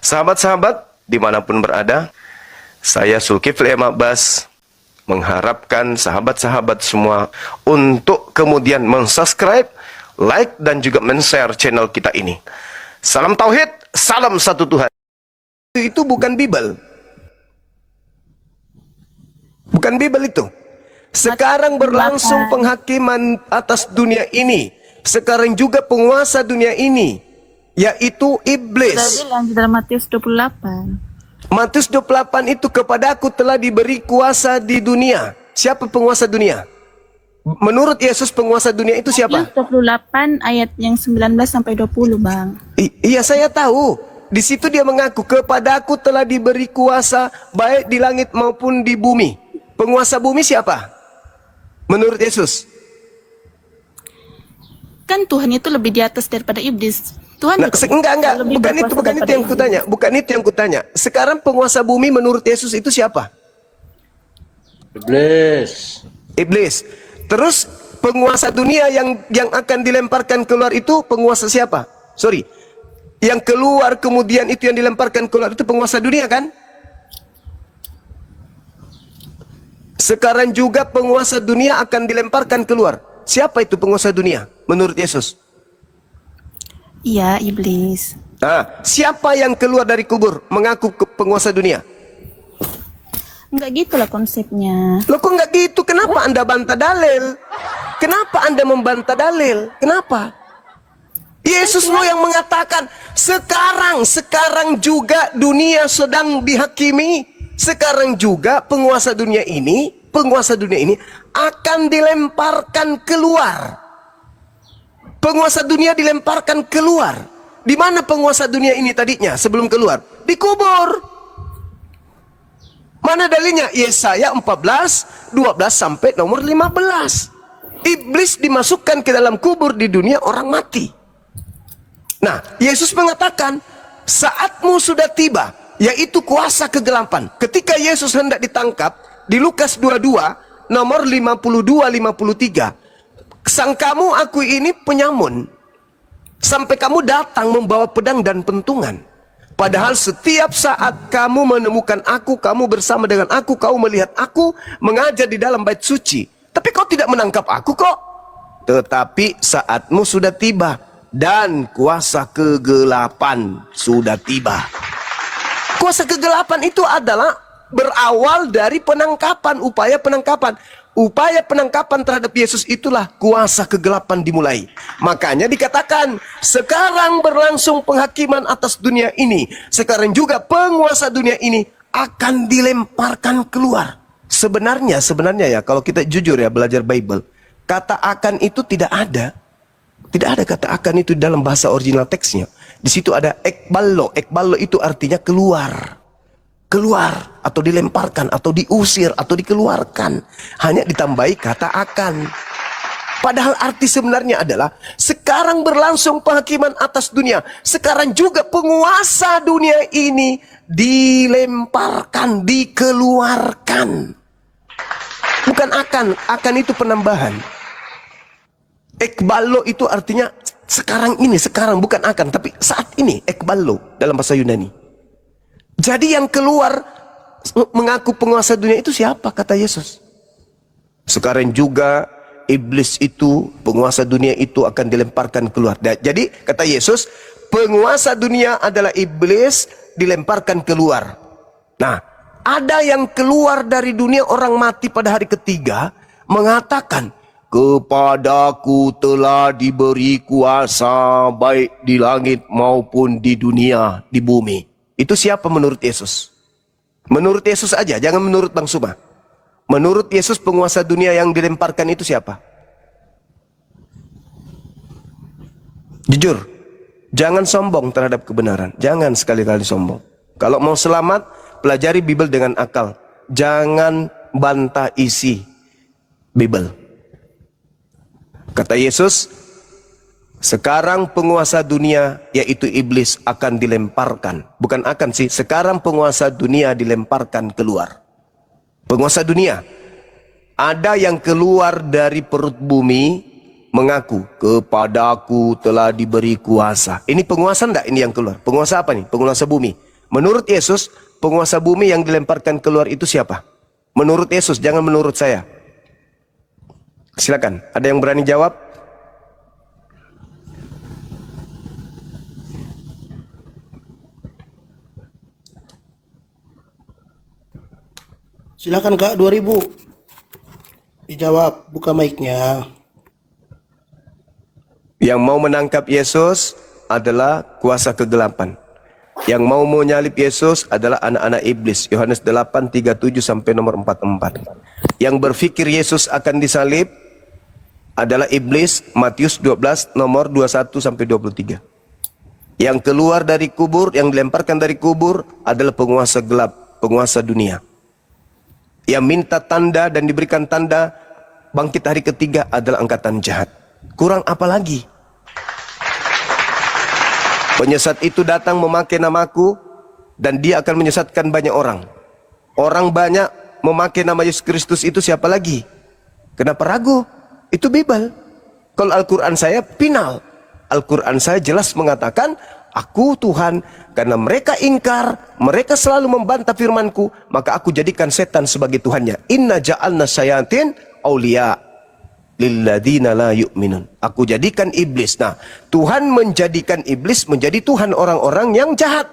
Sahabat-sahabat, dimanapun berada, saya Zulkifli M. Abbas mengharapkan sahabat-sahabat semua untuk kemudian mensubscribe, like, dan juga men-share channel kita ini. Salam Tauhid, salam satu Tuhan. Itu bukan Bible. Bukan Bible itu. Sekarang berlangsung penghakiman atas dunia ini. Sekarang juga penguasa dunia ini, yaitu iblis. Sudah bilang di dalam Matius 28. Matius 28 itu, kepadaku telah diberi kuasa di dunia. Siapa penguasa dunia? Menurut Yesus penguasa dunia itu siapa? Matius 28 ayat yang 19 sampai 20, Bang. Iya, saya tahu. Di situ dia mengaku, kepadaku telah diberi kuasa baik di langit maupun di bumi. Penguasa bumi siapa? Menurut Yesus. Kan Tuhan itu lebih di atas daripada iblis. Tuhan Nah, enggak, bukan itu yang kutanya, bukan itu yang kutanya. Sekarang penguasa bumi menurut Yesus itu siapa? Iblis. Terus penguasa dunia yang akan dilemparkan keluar itu penguasa siapa? Sorry. Yang keluar kemudian itu yang dilemparkan keluar itu penguasa dunia kan? Sekarang juga penguasa dunia akan dilemparkan keluar. Siapa itu penguasa dunia menurut Yesus? Iya, iblis. Nah, siapa yang keluar dari kubur mengaku penguasa dunia? Enggak gitulah konsepnya. Loh, kok enggak gitu? Kenapa Anda bantah dalil? Kenapa Anda membantah dalil? Kenapa? Yesus lo yang mengatakan, sekarang juga dunia sedang dihakimi. Sekarang juga penguasa dunia ini akan dilemparkan keluar. Penguasa dunia dilemparkan keluar. Di mana penguasa dunia ini tadinya sebelum keluar? Dikubur. Mana dalilnya? Yesaya 14, 12 sampai nomor 15. Iblis dimasukkan ke dalam kubur di dunia orang mati. Nah, Yesus mengatakan, saatmu sudah tiba, yaitu kuasa kegelapan. Ketika Yesus hendak ditangkap, di Lukas 22, nomor 52-53, sangkamu aku ini penyamun, sampai kamu datang membawa pedang dan pentungan. Padahal setiap saat kamu menemukan aku, kamu bersama dengan aku, kau melihat aku mengajar di dalam bait suci. Tapi kau tidak menangkap aku kok. Tetapi saatmu sudah tiba, dan kuasa kegelapan sudah tiba. Kuasa kegelapan itu adalah berawal dari penangkapan, upaya penangkapan. Upaya penangkapan terhadap Yesus itulah kuasa kegelapan dimulai. Makanya dikatakan, sekarang berlangsung penghakiman atas dunia ini. Sekarang juga penguasa dunia ini akan dilemparkan keluar. Sebenarnya ya, kalau kita jujur ya belajar Bible, kata akan itu tidak ada. Tidak ada kata akan itu dalam bahasa original teksnya. Di situ ada ekballo. Ekballo itu artinya keluar. Keluar atau dilemparkan atau diusir atau dikeluarkan. Hanya ditambahi kata akan. Padahal arti sebenarnya adalah sekarang berlangsung penghakiman atas dunia. Sekarang juga penguasa dunia ini dilemparkan, dikeluarkan. Bukan akan itu penambahan. Ekballo itu artinya sekarang ini, sekarang bukan akan, tapi saat ini. Ekballo dalam bahasa Yunani. Jadi yang keluar mengaku penguasa dunia itu siapa? Kata Yesus. Sekarang juga iblis itu, penguasa dunia itu akan dilemparkan keluar. Jadi kata Yesus, penguasa dunia adalah iblis dilemparkan keluar. Nah, ada yang keluar dari dunia orang mati pada hari ketiga mengatakan, kepadaku telah diberi kuasa baik di langit maupun di dunia, di bumi. Itu siapa menurut Yesus? Menurut Yesus aja, jangan menurut Bang Suma. Menurut Yesus penguasa dunia yang dilemparkan itu siapa? Jujur, jangan sombong terhadap kebenaran. Jangan sekali-kali sombong. Kalau mau selamat, pelajari Bible dengan akal. Jangan bantah isi Bible. Kata Yesus, sekarang penguasa dunia yaitu iblis akan dilemparkan. Bukan akan sih, sekarang penguasa dunia dilemparkan keluar. Penguasa dunia. Ada yang keluar dari perut bumi mengaku, kepadaku telah diberi kuasa. Ini penguasa enggak ini yang keluar? Penguasa apa nih? Penguasa bumi. Menurut Yesus, penguasa bumi yang dilemparkan keluar itu siapa? Menurut Yesus, jangan menurut saya. Silakan, ada yang berani jawab? Silakan Kak, 2000. Dijawab, buka mic-nya. Yang mau menangkap Yesus adalah kuasa kegelapan. Yang mau menyalib Yesus adalah anak-anak iblis. Yohanes 8:37 sampai nomor 44. Yang berpikir Yesus akan disalib adalah iblis. Matius 12 nomor 21 sampai 23. Yang keluar dari kubur, yang dilemparkan dari kubur adalah penguasa gelap, penguasa dunia. Yang minta tanda dan diberikan tanda bangkit hari ketiga adalah angkatan jahat. Kurang apa lagi? Penyesat itu datang memakai namaku dan dia akan menyesatkan banyak orang. Orang banyak memakai nama Yesus Kristus itu siapa lagi? Kenapa ragu? Itu Bible. Kalau Al-Quran saya final. Al-Quran saya jelas mengatakan, aku Tuhan, karena mereka ingkar, mereka selalu membantah firmanku, maka aku jadikan setan sebagai Tuhannya. Inna ja'alna syayatin awliya lilladina la yu'minun. Aku jadikan iblis. Nah, Tuhan menjadikan iblis menjadi Tuhan orang-orang yang jahat.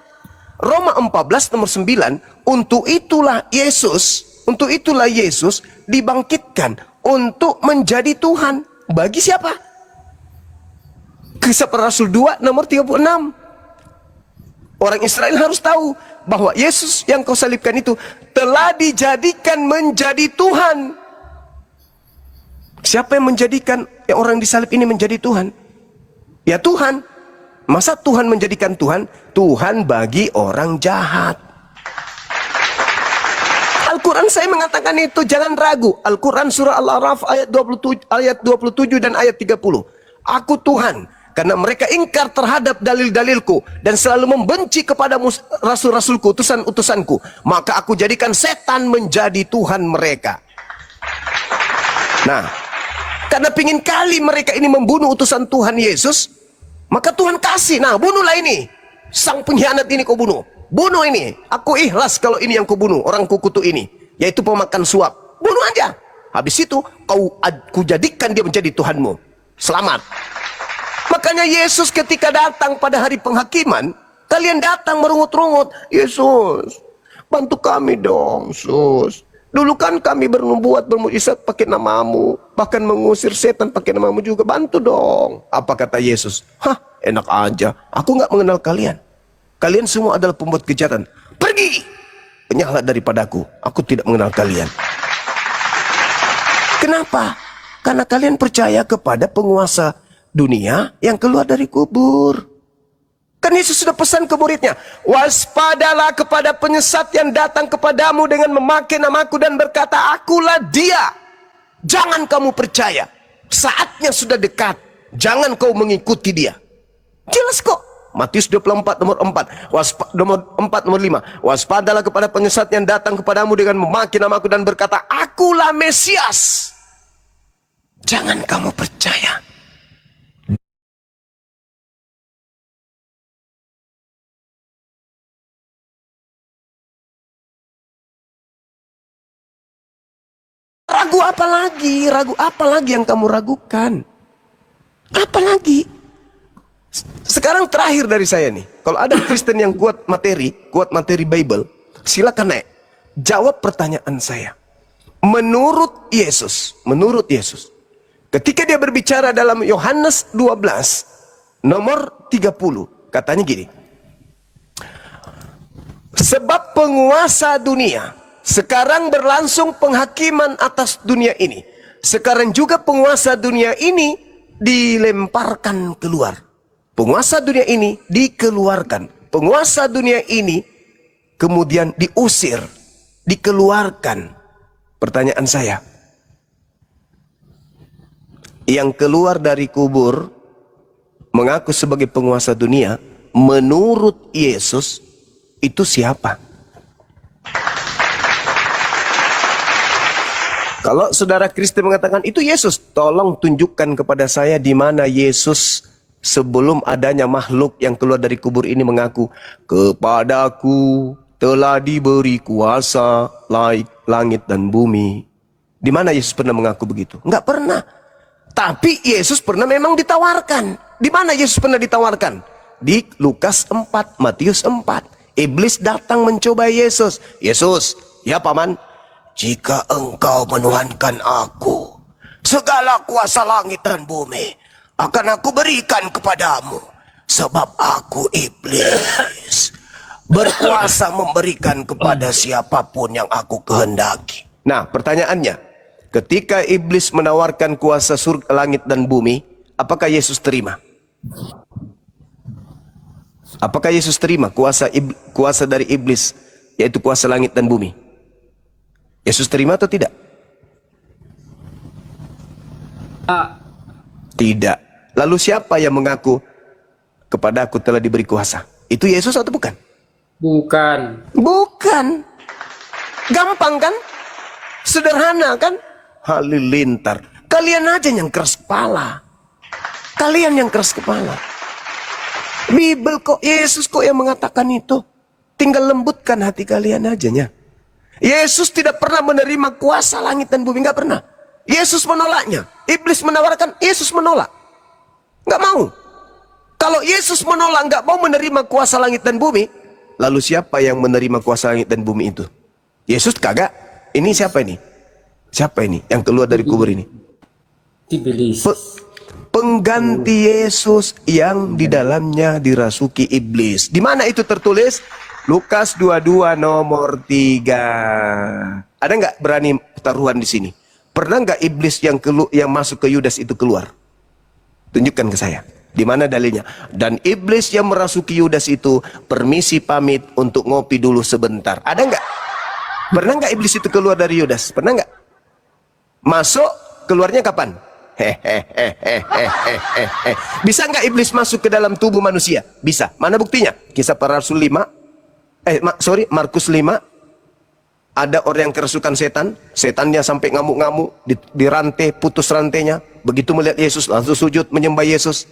Roma 14 nomor 9, untuk itulah Yesus dibangkitkan untuk menjadi Tuhan. Bagi siapa? Kisah Para Rasul 2 nomor 36. Orang Israel harus tahu bahwa Yesus yang kau salibkan itu telah dijadikan menjadi Tuhan. Siapa yang menjadikan orang disalib ini menjadi Tuhan? Ya Tuhan. Masa Tuhan menjadikan Tuhan? Tuhan bagi orang jahat. Al-Quran saya mengatakan itu, jangan ragu. Al-Quran surah Al-A'raf ayat 27 dan ayat 30. Aku Tuhan, karena mereka ingkar terhadap dalil-dalilku dan selalu membenci kepada rasul-rasulku, utusan-utusanku, maka aku jadikan setan menjadi Tuhan mereka. Nah, karena pingin kali mereka ini membunuh utusan Tuhan Yesus, maka Tuhan kasih, nah bunuhlah ini, sang pengkhianat ini kau bunuh. Bunuh ini, aku ikhlas kalau ini yang kau bunuh, orang kukutu ini, yaitu pemakan suap. Bunuh aja. Habis itu, aku jadikan dia menjadi Tuhanmu. Selamat. Makanya Yesus ketika datang pada hari penghakiman, kalian datang merungut-rungut, Yesus, bantu kami dong, Yesus. Dulu kan kami bermujizat pakai namamu, bahkan mengusir setan pakai namamu juga, bantu dong. Apa kata Yesus? Hah, enak aja, aku nggak mengenal kalian. Kalian semua adalah pembuat kejahatan. Pergi, penyala daripadaku, aku tidak mengenal kalian. Kenapa? Karena kalian percaya kepada penguasa dunia yang keluar dari kubur. Kan Yesus sudah pesan ke muridnya, waspadalah kepada penyesat yang datang kepadamu dengan memakai namaku dan berkata, akulah dia. Jangan kamu percaya. Saatnya sudah dekat. Jangan kau mengikuti dia. Jelas kok. Matius 24 nomor 4. Nomor 5. Waspadalah kepada penyesat yang datang kepadamu dengan memakai namaku dan berkata, akulah Mesias. Jangan kamu percaya. Ragu apa lagi? Ragu apa lagi yang kamu ragukan? Apa lagi? Sekarang terakhir dari saya nih. Kalau ada Kristen yang kuat materi Bible, silakan naik. Jawab pertanyaan saya. Menurut Yesus, ketika dia berbicara dalam Yohanes 12, nomor 30, katanya gini. Sebab penguasa dunia, sekarang berlangsung penghakiman atas dunia ini. Sekarang juga penguasa dunia ini dilemparkan keluar. Penguasa dunia ini dikeluarkan. Penguasa dunia ini kemudian diusir, dikeluarkan. Pertanyaan saya, yang keluar dari kubur mengaku sebagai penguasa dunia, menurut Yesus itu siapa? Kalau saudara Kristen mengatakan itu Yesus, tolong tunjukkan kepada saya di mana Yesus sebelum adanya makhluk yang keluar dari kubur ini mengaku, kepadaku telah diberi kuasa langit dan bumi. Di mana Yesus pernah mengaku begitu? Enggak pernah. Tapi Yesus pernah memang ditawarkan. Di mana Yesus pernah ditawarkan? Di Lukas 4, Matius 4. Iblis datang mencoba Yesus. Yesus, ya paman, jika engkau menuhankan aku, segala kuasa langit dan bumi akan aku berikan kepadamu. Sebab aku iblis, berkuasa memberikan kepada siapapun yang aku kehendaki. Nah, pertanyaannya, ketika iblis menawarkan kuasa surga, langit dan bumi, apakah Yesus terima? Apakah Yesus terima kuasa dari iblis, yaitu kuasa langit dan bumi? Yesus terima atau tidak? Tidak. Lalu siapa yang mengaku kepada aku telah diberi kuasa? Itu Yesus atau bukan? Bukan. Bukan. Gampang kan? Sederhana kan? Halilintar. Kalian aja yang keras kepala. Kalian yang keras kepala. Bibel kok, Yesus kok yang mengatakan itu. Tinggal lembutkan hati kalian aja ya. Yesus tidak pernah menerima kuasa langit dan bumi, nggak pernah. Yesus menolaknya. Iblis menawarkan, Yesus menolak. Nggak mau. Kalau Yesus menolak, nggak mau menerima kuasa langit dan bumi, lalu siapa yang menerima kuasa langit dan bumi itu? Yesus kagak. Ini siapa ini? Siapa ini yang keluar dari kubur ini? Iblis. Pengganti Yesus yang di dalamnya dirasuki iblis. Di mana itu tertulis? Lukas 22 nomor 3. Ada nggak berani taruhan di sini? Pernah nggak iblis yang masuk ke Yudas itu keluar? Tunjukkan ke saya. Di mana dalilnya? Dan iblis yang merasuki Yudas itu permisi pamit untuk ngopi dulu sebentar. Ada nggak? Pernah nggak iblis itu keluar dari Yudas? Pernah nggak? Masuk, keluarnya kapan? Bisa nggak iblis masuk ke dalam tubuh manusia? Bisa. Mana buktinya? Kisah Para Rasul 5. Markus 5. Ada orang yang kerasukan setan. Setannya sampai ngamuk-ngamuk, dirantai, putus rantainya. Begitu melihat Yesus, langsung sujud menyembah Yesus.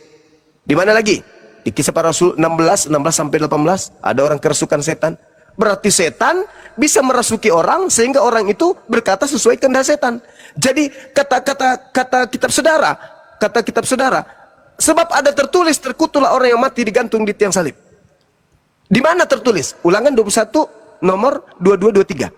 Di mana lagi? Di Kisah Para Rasul 16 sampai 18. Ada orang kerasukan setan. Berarti setan bisa merasuki orang sehingga orang itu berkata sesuai kehendak setan. Jadi kata kitab saudara, sebab ada tertulis, terkutuklah orang yang mati digantung di tiang salib. Di mana tertulis? Ulangan 21 nomor 22-23.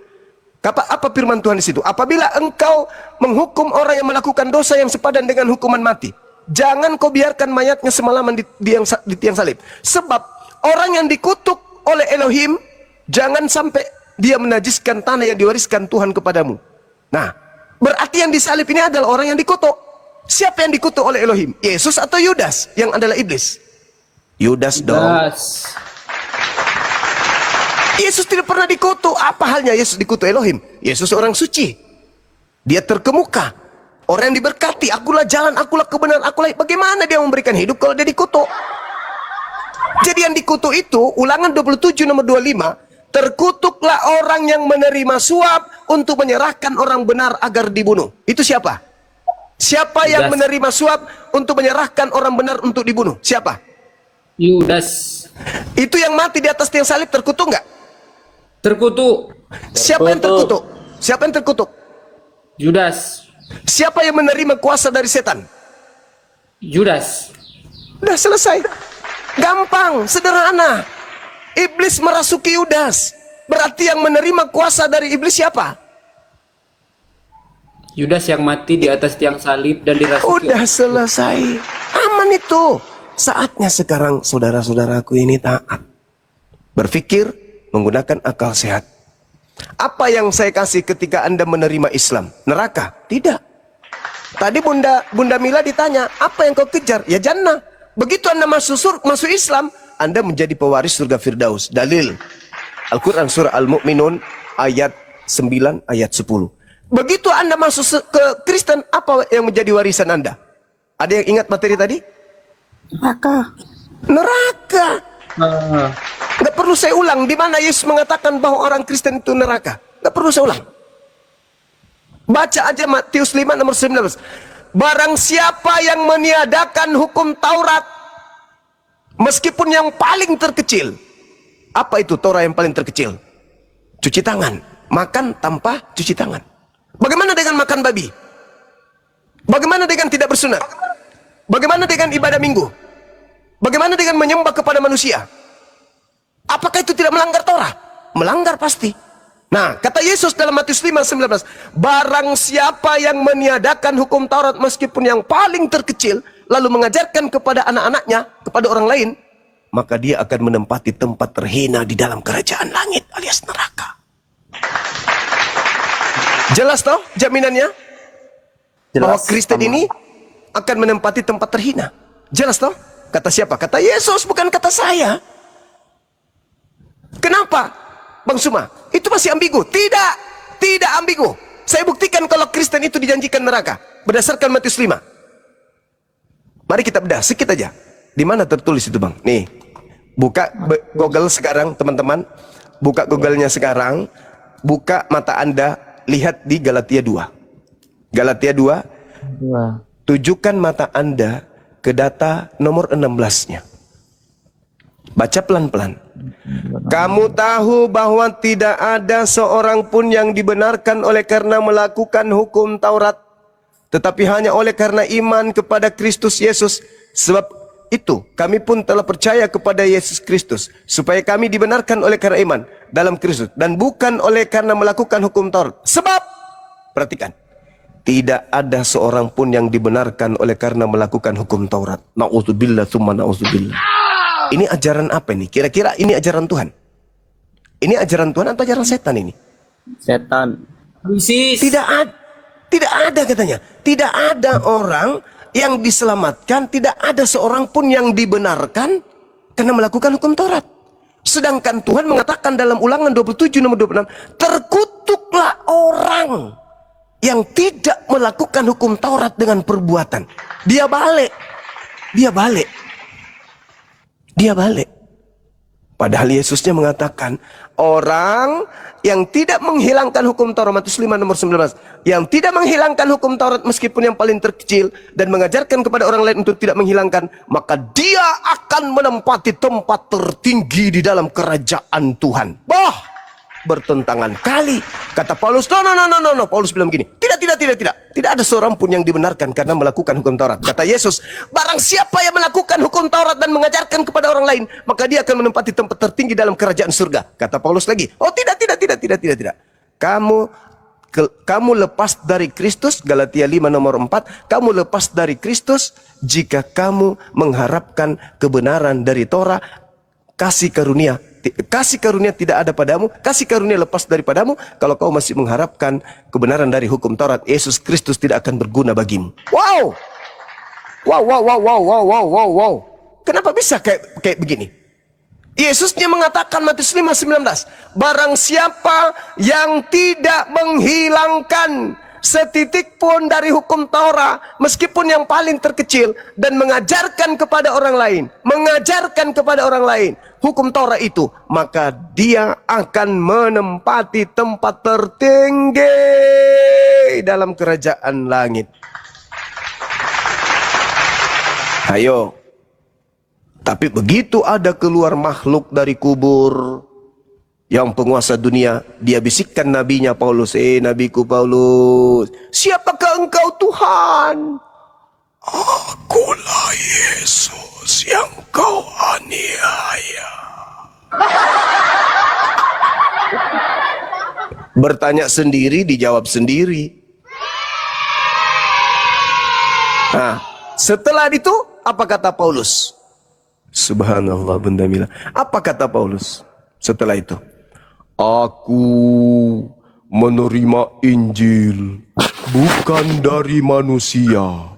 Apa firman Tuhan di situ? Apabila engkau menghukum orang yang melakukan dosa yang sepadan dengan hukuman mati, jangan kau biarkan mayatnya semalaman di tiang salib. Sebab orang yang dikutuk oleh Elohim, jangan sampai dia menajiskan tanah yang diwariskan Tuhan kepadamu. Nah, berarti yang disalib ini adalah orang yang dikutuk. Siapa yang dikutuk oleh Elohim? Yesus atau Yudas yang adalah iblis? Yudas dong. Yesus tidak pernah dikutuk. Apa halnya Yesus dikutuk Elohim? Yesus orang suci. Dia terkemuka. Orang yang diberkati. Akulah jalan, akulah kebenaran, akulah. Bagaimana dia memberikan hidup kalau dia dikutuk? Jadi yang dikutuk itu, Ulangan 27 nomor 25. Terkutuklah orang yang menerima suap untuk menyerahkan orang benar agar dibunuh. Itu siapa? Siapa yang menerima suap untuk menyerahkan orang benar untuk dibunuh? Siapa? Yudas. Itu yang mati di atas tiang salib terkutuk nggak? Terkutuk. Siapa yang terkutuk? Siapa yang terkutuk? Yudas. Siapa yang menerima kuasa dari setan? Yudas. Udah selesai. Gampang, sederhana. Iblis merasuki Yudas. Berarti yang menerima kuasa dari iblis siapa? Yudas yang mati di atas tiang salib dan dirasuki. Udah selesai. Aman itu. Saatnya sekarang saudara-saudaraku ini taat. Berpikir menggunakan akal sehat. Apa yang saya kasih ketika Anda menerima Islam? Neraka? Tidak. Tadi Bunda Mila ditanya, apa yang kau kejar? Ya jannah. Begitu Anda masuk Islam, Anda menjadi pewaris surga Firdaus. Dalil Al-Quran surah Al-Mu'minun ayat 9 ayat 10. Begitu Anda masuk ke Kristen, apa yang menjadi warisan Anda? Ada yang ingat materi tadi? Neraka. Nggak perlu saya ulang. Di mana Yesus mengatakan bahwa orang Kristen itu neraka? Nggak perlu saya ulang. Baca aja Matius 5 nomor 19. Barang siapa yang meniadakan hukum Taurat Meskipun yang paling terkecil. Apa itu Torah yang paling terkecil? Cuci tangan. Makan tanpa cuci tangan. Bagaimana dengan makan babi? Bagaimana dengan tidak bersunat? Bagaimana dengan ibadah minggu? Bagaimana dengan menyembah kepada manusia? Apakah itu tidak melanggar Torah? Melanggar pasti. Nah, kata Yesus dalam Matius 5:19, barang siapa yang meniadakan hukum Taurat meskipun yang paling terkecil, lalu mengajarkan kepada anak-anaknya, kepada orang lain, maka dia akan menempati tempat terhina di dalam kerajaan langit alias neraka. Jelas toh jaminannya? Bahwa Kristen ini akan menempati tempat terhina. Jelas toh? Kata siapa? Kata Yesus, bukan kata saya. Kenapa? Bang Suma, itu masih ambigu. Tidak ambigu. Saya buktikan kalau Kristen itu dijanjikan neraka berdasarkan Matius 5. Mari kita bedah sedikit aja. Di mana tertulis itu, Bang? Nih. Buka Google sekarang, teman-teman. Buka Google-nya sekarang. Buka mata Anda, lihat di Galatia 2. Galatia 2. Tujukan mata Anda ke data nomor 16-nya. Baca pelan-pelan. Kamu tahu bahwa tidak ada seorang pun yang dibenarkan oleh karena melakukan hukum Taurat, tetapi hanya oleh karena iman kepada Kristus Yesus. Sebab itu kami pun telah percaya kepada Yesus Kristus, supaya kami dibenarkan oleh karena iman dalam Kristus, dan bukan oleh karena melakukan hukum Taurat. Sebab, perhatikan, tidak ada seorang pun yang dibenarkan oleh karena melakukan hukum Taurat. Na'udzubillah tsumma na'udzubillah. Ini ajaran apa ini? Kira-kira ini ajaran Tuhan? Ini ajaran Tuhan atau ajaran setan ini? Setan. Tidak ada katanya. Tidak ada orang yang diselamatkan, tidak ada seorang pun yang dibenarkan karena melakukan hukum Taurat. Sedangkan Tuhan mengatakan dalam Ulangan 27 nomor 26, terkutuklah orang yang tidak melakukan hukum Taurat dengan perbuatan. Dia balik. Padahal Yesusnya mengatakan, orang yang tidak menghilangkan hukum Taurat, Matius 5 nomor 19, yang tidak menghilangkan hukum Taurat meskipun yang paling terkecil, dan mengajarkan kepada orang lain untuk tidak menghilangkan, maka dia akan menempati tempat tertinggi di dalam kerajaan Tuhan. Bertentangan kali. Kata Paulus, no. Paulus bilang begini, tidak ada seorang pun yang dibenarkan karena melakukan hukum Taurat. Kata Yesus, barang siapa yang melakukan hukum Taurat dan mengajarkan kepada orang lain, maka dia akan menempati tempat tertinggi dalam kerajaan surga. Kata Paulus lagi, oh tidak. Kamu lepas dari Kristus, Galatia 5 nomor 4, kamu lepas dari Kristus jika kamu mengharapkan kebenaran dari Torah. Kasih karunia tidak ada padamu, kasih karunia lepas daripadamu. Kalau kau masih mengharapkan kebenaran dari hukum Taurat, Yesus Kristus tidak akan berguna bagimu. Wow. Kenapa bisa kayak begini? Yesusnya mengatakan Matius 5:19, barang siapa yang tidak menghilangkan setitik pun dari hukum Taurat, meskipun yang paling terkecil, dan mengajarkan kepada orang lain hukum Taurat itu, maka dia akan menempati tempat tertinggi dalam kerajaan langit. Ayo. Tapi begitu ada keluar makhluk dari kubur, yang penguasa dunia, dia bisikkan nabinya Paulus, nabiku Paulus, siapakah engkau Tuhan? Akulah Yesus yang kau aniaya. Bertanya sendiri, dijawab sendiri. Nah, setelah itu, apa kata Paulus? Subhanallah, benda mila. Apa kata Paulus setelah itu? Aku menerima Injil bukan dari manusia.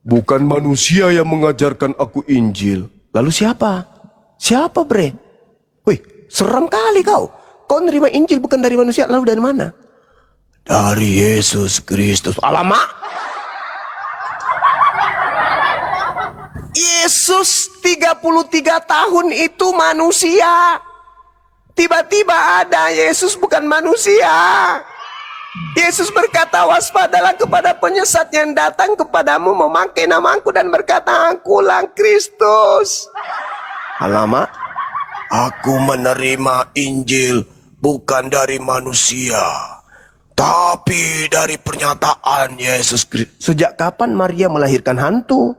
Bukan manusia yang mengajarkan aku Injil. Lalu siapa? Siapa, bre? Wih, seram kali kau. Kau menerima Injil bukan dari manusia. Lalu dari mana? Dari Yesus Kristus. Alamak. Yesus 33 tahun itu manusia. Tiba-tiba ada Yesus bukan manusia. Yesus berkata, waspadalah kepada penyesat yang datang kepadamu memakai namaku dan berkata, akulah Kristus. Alamak, aku menerima Injil bukan dari manusia, tapi dari pernyataan Yesus Kristus. Sejak kapan Maria melahirkan hantu?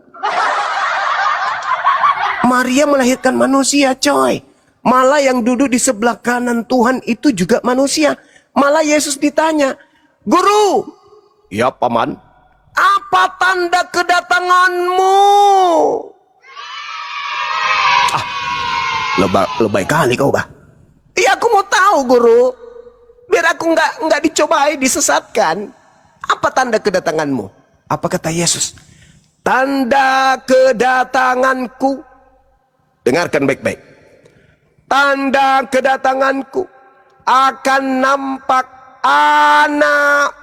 Maria melahirkan manusia, coy. Malah yang duduk di sebelah kanan Tuhan itu juga manusia. Malah Yesus ditanya, Guru, ya paman, apa tanda kedatanganmu? Lebay kali kau, bah. Iya, aku mau tahu, Guru. Biar aku nggak dicobai, disesatkan. Apa tanda kedatanganmu? Apa kata Yesus? Tanda kedatanganku. Dengarkan baik-baik. Tanda kedatanganku akan nampak anak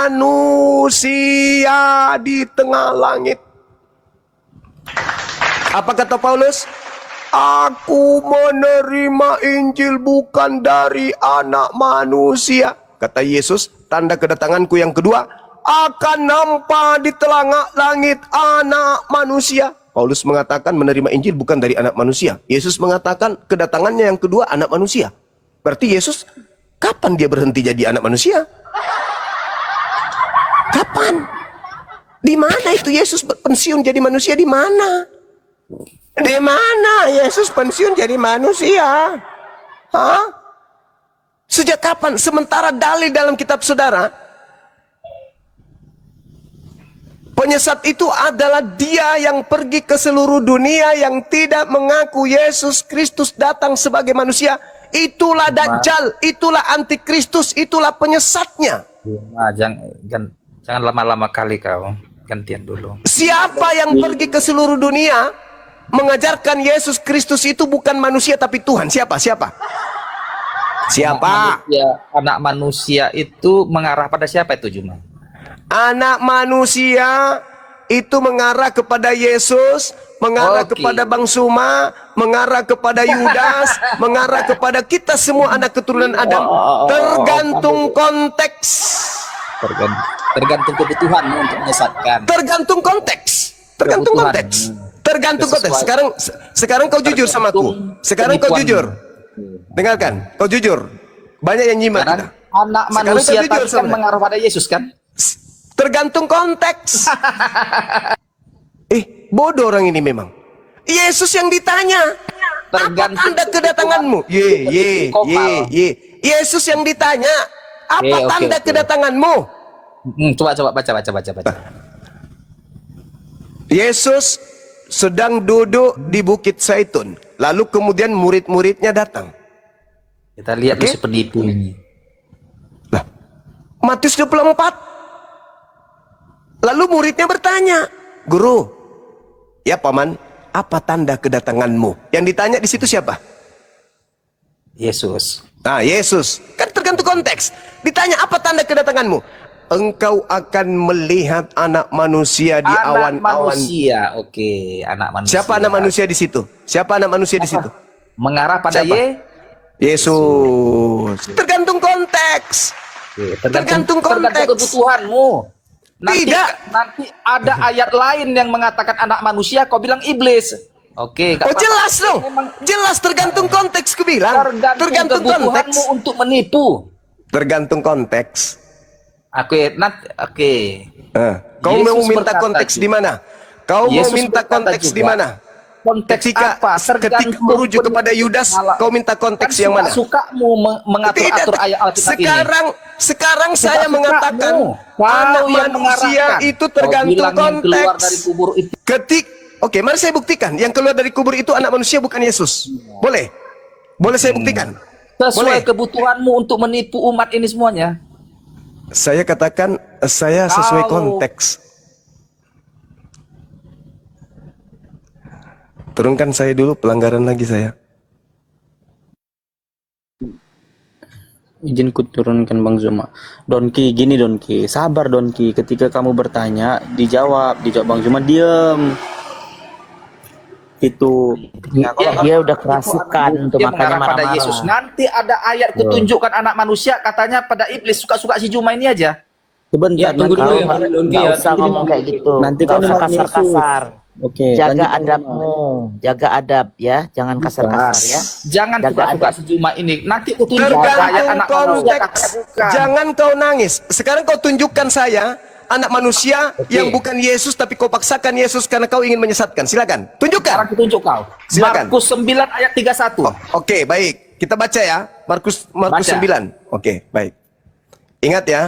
manusia di tengah langit. Apa kata Paulus? Aku menerima Injil bukan dari anak manusia. Kata Yesus, tanda kedatanganku yang kedua akan nampak di telangak langit anak manusia. Paulus mengatakan menerima Injil bukan dari anak manusia. Yesus mengatakan kedatangannya yang kedua anak manusia. Berarti Yesus kapan dia berhenti jadi anak manusia? Kapan? Di mana itu Yesus pensiun jadi manusia, di mana? Di mana Yesus pensiun jadi manusia? Hah? Sejak kapan? Sementara dalil dalam kitab saudara, penyesat itu adalah dia yang pergi ke seluruh dunia yang tidak mengaku Yesus Kristus datang sebagai manusia. Itulah Dajjal, itulah Antikristus, itulah penyesatnya. Jangan lama-lama kali kau, gantian dulu. Siapa yang pergi ke seluruh dunia mengajarkan Yesus Kristus itu bukan manusia tapi Tuhan? Siapa? Anak manusia itu mengarah pada siapa itu, Juma? Anak manusia itu mengarah kepada Yesus, mengarah kepada Bang Suma, mengarah kepada Yudas, mengarah kepada kita semua anak keturunan Adam. Tergantung konteks. Tergantung kebutuhanmu untuk menyesatkan. Tergantung konteks. Sekarang kau jujur sama aku. Sekarang kau jujur. Dengarkan, kau jujur. Banyak yang nyimak kita. Anak manusia tadi kan mengarah pada Yesus kan? Tergantung konteks. Bodoh orang ini memang. Yesus yang ditanya, apa tanda kedatanganmu? Yesus yang ditanya, apa tanda kedatanganmu? Coba baca. Yesus sedang duduk di Bukit Zaitun. Lalu kemudian murid-muridnya datang. Kita lihat si penipu ini. Nah, Matius 24. Lalu muridnya bertanya, Guru, ya paman, apa tanda kedatanganmu? Yang ditanya di situ siapa? Yesus. Nah, Yesus. Kan tergantung konteks. Ditanya apa tanda kedatanganmu? Engkau akan melihat anak manusia di awan-awan. Anak manusia, oke, anak manusia. Siapa anak manusia di situ? Siapa anak manusia di situ? Mengarah pada Yesus. Tergantung konteks. Tergantung konteks. Kebutuhanmu. Nanti ada ayat lain yang mengatakan anak manusia, kau bilang iblis. Oke. Jelas dong. Jelas tergantung konteks, ku bilang. Tergantung konteks. Untuk menipu. Tergantung konteks. Oke. Kau mau minta konteks di mana? Kau mau minta konteks di mana? Konteks apa? Ketika merujuk kepada Yudas, kau minta konteks yang mana? Sukamu mengatur-atur ayat Alkitab ini. Sekarang saya mengatakan anak manusia itu tergantung konteks. Oke, mari saya buktikan. Yang keluar dari kubur itu anak manusia bukan Yesus. Boleh? Boleh saya buktikan? Sesuai kebutuhanmu untuk menipu umat ini semuanya. Saya katakan saya sesuai konteks. Turunkan saya dulu, pelanggaran lagi saya. Izin ku turunkan Bang Zuma. Donki, gini Donki, sabar Donki. Ketika kamu bertanya, dijawab Bang Zuma diam. Itu. Nah, dia udah kerasukan untuk makanya pada marah-marah. Yesus. Nanti ada ayat kutunjukkan anak manusia katanya pada iblis, suka-suka si Juma ini aja. Sebentar, Ya, tunggu dulu ya, Nggak usah ngomong kayak gitu. Nanti Nggak kan usah umat kasar-kasar. Oke, Jaga lanjut, teman-teman. adabmu, jaga adab ya, jangan kasar-kasar ya. Jangan Jaga buka-buka adab. sejuma ini. Nanti aku tunjuk ayat Tergantung anak manusia konteks. bukan. Jangan kau nangis. Sekarang kau tunjukkan saya anak manusia yang bukan Yesus tapi kau paksakan Yesus karena kau ingin menyesatkan. Silakan. Sekarang Tunjukkan. aku tunjuk kau. Silakan. Markus 9 ayat 31. Oke, baik. Kita baca ya. Markus Baca. 9. Oke, baik. Ingat ya.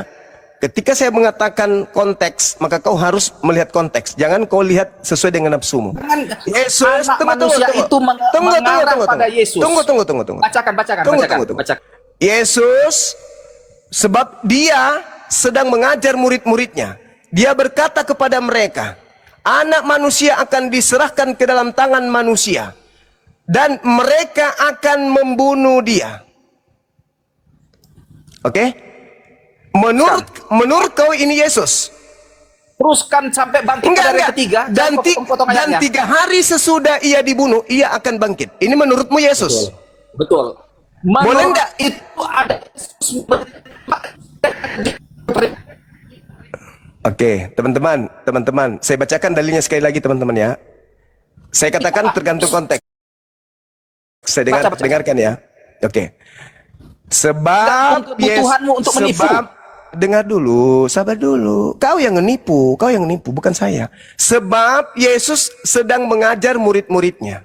Ketika saya mengatakan konteks, maka kau harus melihat konteks. Jangan kau lihat sesuai dengan nafsumu. Jangan Yesus, anak manusia itu mengarah pada Yesus. Tunggu. Bacakan. Bacakan. Yesus, sebab dia sedang mengajar murid-muridnya. Dia berkata kepada mereka, anak manusia akan diserahkan ke dalam tangan manusia. Dan mereka akan membunuh dia. Oke? Menurut kau ini Yesus? Teruskan sampai bangkit pada hari ketiga. Dan, potong dan ayatnya. 3 hari sesudah ia dibunuh, ia akan bangkit. Ini menurutmu Yesus? Betul. Boleh nggak? Itu ada Oke, teman-teman, saya bacakan dalilnya sekali lagi teman-teman ya. Saya katakan tergantung konteks. Saya dengarkan ya. Oke. Sebab untuk kebutuhanmu untuk menipu. Dengar dulu, sabar dulu. Kau yang menipu, bukan saya. Sebab Yesus sedang mengajar murid-muridnya.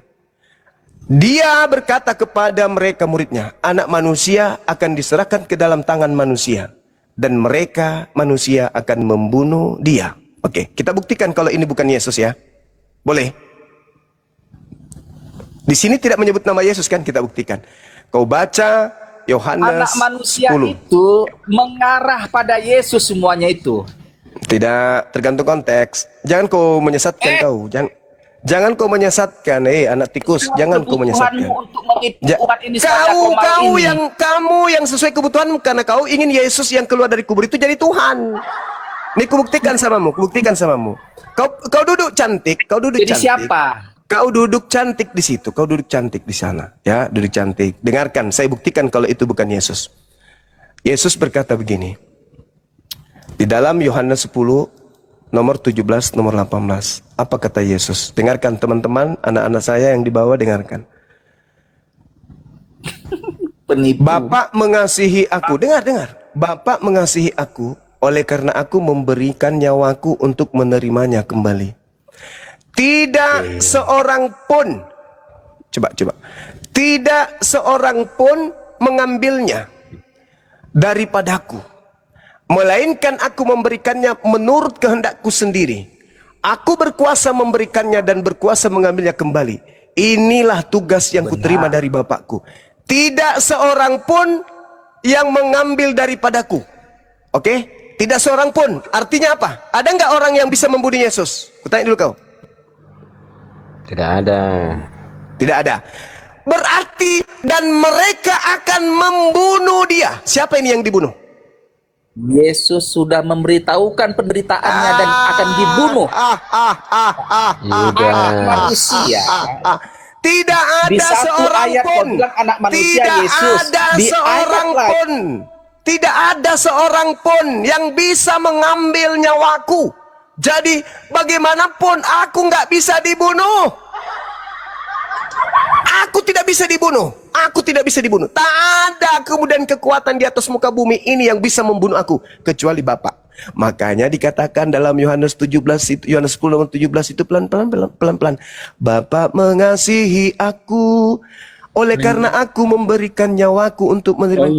Dia berkata kepada mereka muridnya, anak manusia akan diserahkan ke dalam tangan manusia. Dan mereka, manusia akan membunuh dia. Oke, kita buktikan kalau ini bukan Yesus ya. Boleh? Di sini tidak menyebut nama Yesus kan, kita buktikan. Kau baca Yohanes anak manusia 10. itu mengarah pada Yesus semuanya itu. Tidak, tergantung konteks. Jangan kau menyesatkan kau. Jangan kau menyesatkan, anak tikus. Jangan kau menyesatkan. Untuk menipu umat ini supaya Kamu yang sesuai kebutuhanmu karena kau ingin Yesus yang keluar dari kubur itu jadi Tuhan. Ini kubuktikan samamu. Kau duduk cantik. Jadi siapa? Kau duduk cantik di situ, kau duduk cantik di sana, ya, duduk cantik. Dengarkan, saya buktikan kalau itu bukan Yesus. Yesus berkata begini. Di dalam Yohanes 10 nomor 17, nomor 18. Apa kata Yesus? Dengarkan teman-teman, anak-anak saya yang di bawah dengarkan. Penipu. Bapa mengasihi aku, dengar. Bapa mengasihi aku, oleh karena aku memberikan nyawaku untuk menerimanya kembali. Tidak seorang pun, coba. Tidak seorang pun mengambilnya daripadaku. Melainkan aku memberikannya menurut kehendakku sendiri. Aku berkuasa memberikannya dan berkuasa mengambilnya kembali. Inilah tugas yang kuterima dari Bapakku. Tidak seorang pun yang mengambil daripadaku. Oke? Tidak seorang pun. Artinya apa? Ada nggak orang yang bisa membunuh Yesus? Kutanya dulu kau. Tidak ada. Tidak ada. Berarti dan mereka akan membunuh dia. Siapa ini yang dibunuh? Yesus sudah memberitahukan penderitaannya dan akan dibunuh. Manusia. Tidak Di ada satu seorang ayat kau pun. bilang anak manusia Tidak Yesus. ada Di seorang ayat lain. pun. Tidak ada seorang pun yang bisa mengambil nyawaku. Jadi bagaimanapun aku nggak bisa dibunuh. Aku tidak bisa dibunuh. Aku tidak bisa dibunuh. Tak ada kemudian kekuatan di atas muka bumi ini yang bisa membunuh aku kecuali Bapa. Makanya dikatakan dalam Yohanes 17 itu, Yohanes 10 nomor 17 itu pelan-pelan. Bapa mengasihi aku, oleh karena aku memberikan nyawaku untuk menerima.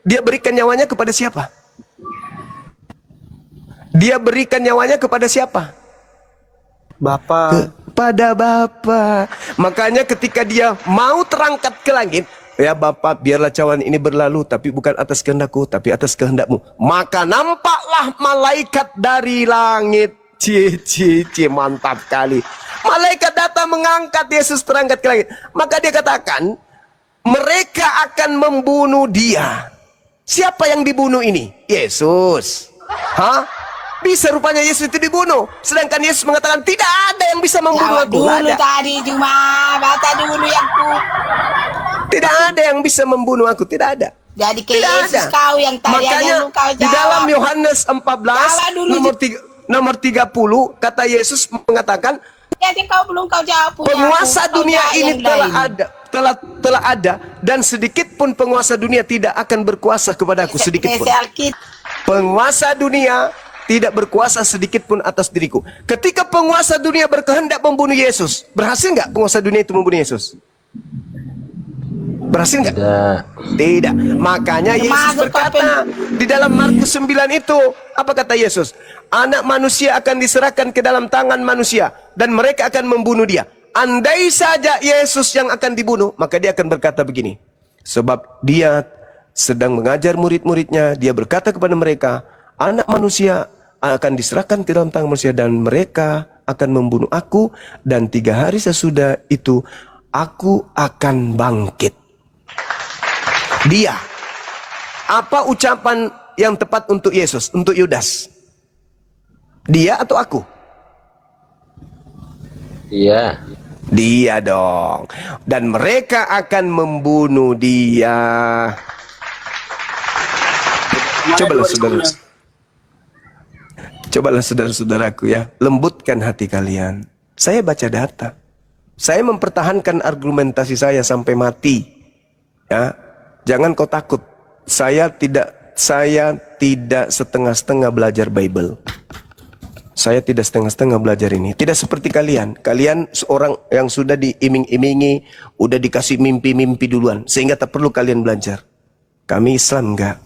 Dia berikan nyawanya kepada siapa? Dia berikan nyawanya kepada siapa? Bapa. Kepada Bapa. Makanya ketika dia mau terangkat ke langit, ya Bapa, biarlah cawan ini berlalu, tapi bukan atas kehendakku, tapi atas kehendakmu. Maka nampaklah malaikat dari langit. Mantap kali. Malaikat datang mengangkat Yesus terangkat ke langit. Maka dia katakan, mereka akan membunuh dia. Siapa yang dibunuh ini? Yesus. Hah? Bisa rupanya Yesus itu dibunuh. Sedangkan Yesus mengatakan tidak ada yang bisa membunuh aku. Dulu tadi cuma baca dulu yang ku. Tidak ada yang bisa membunuh aku. Tidak ada. Jadi ke Tidak Yesus ada. kau yang tadi Makanya yang kau di dalam Yohanes 14 Jawab dulu. nomor 30, kata Yesus mengatakan, Jadi kau jawab punya penguasa aku. Kau dunia jawab ini yang telah lain. ada, telah ada, dan sedikit pun penguasa dunia tidak akan berkuasa kepadaku, sedikit pun. Penguasa dunia tidak berkuasa sedikit pun atas diriku. Ketika penguasa dunia berkehendak membunuh Yesus, berhasil nggak penguasa dunia itu membunuh Yesus? Berhasil nggak? Tidak. Makanya Yesus berkata di dalam Markus 9 itu, apa kata Yesus? Anak manusia akan diserahkan ke dalam tangan manusia dan mereka akan membunuh dia. Andai saja Yesus yang akan dibunuh, maka dia akan berkata begini. Sebab dia sedang mengajar murid-muridnya, dia berkata kepada mereka, anak manusia akan diserahkan ke dalam tangan manusia dan mereka akan membunuh aku, dan 3 hari sesudah itu aku akan bangkit. Dia. Apa ucapan yang tepat untuk Yesus, untuk Yudas? Dia atau aku? Iya. Dia dong. Dan mereka akan membunuh dia. Cobalah saudara-saudaraku ya, lembutkan hati kalian. Saya baca data. Saya mempertahankan argumentasi saya sampai mati. Ya, jangan kau takut. Saya tidak setengah-setengah belajar Bible. Saya tidak setengah-setengah belajar ini. Tidak seperti kalian. Kalian seorang yang sudah diiming-imingi, udah dikasih mimpi-mimpi duluan, sehingga tak perlu kalian belajar. Kami Islam enggak.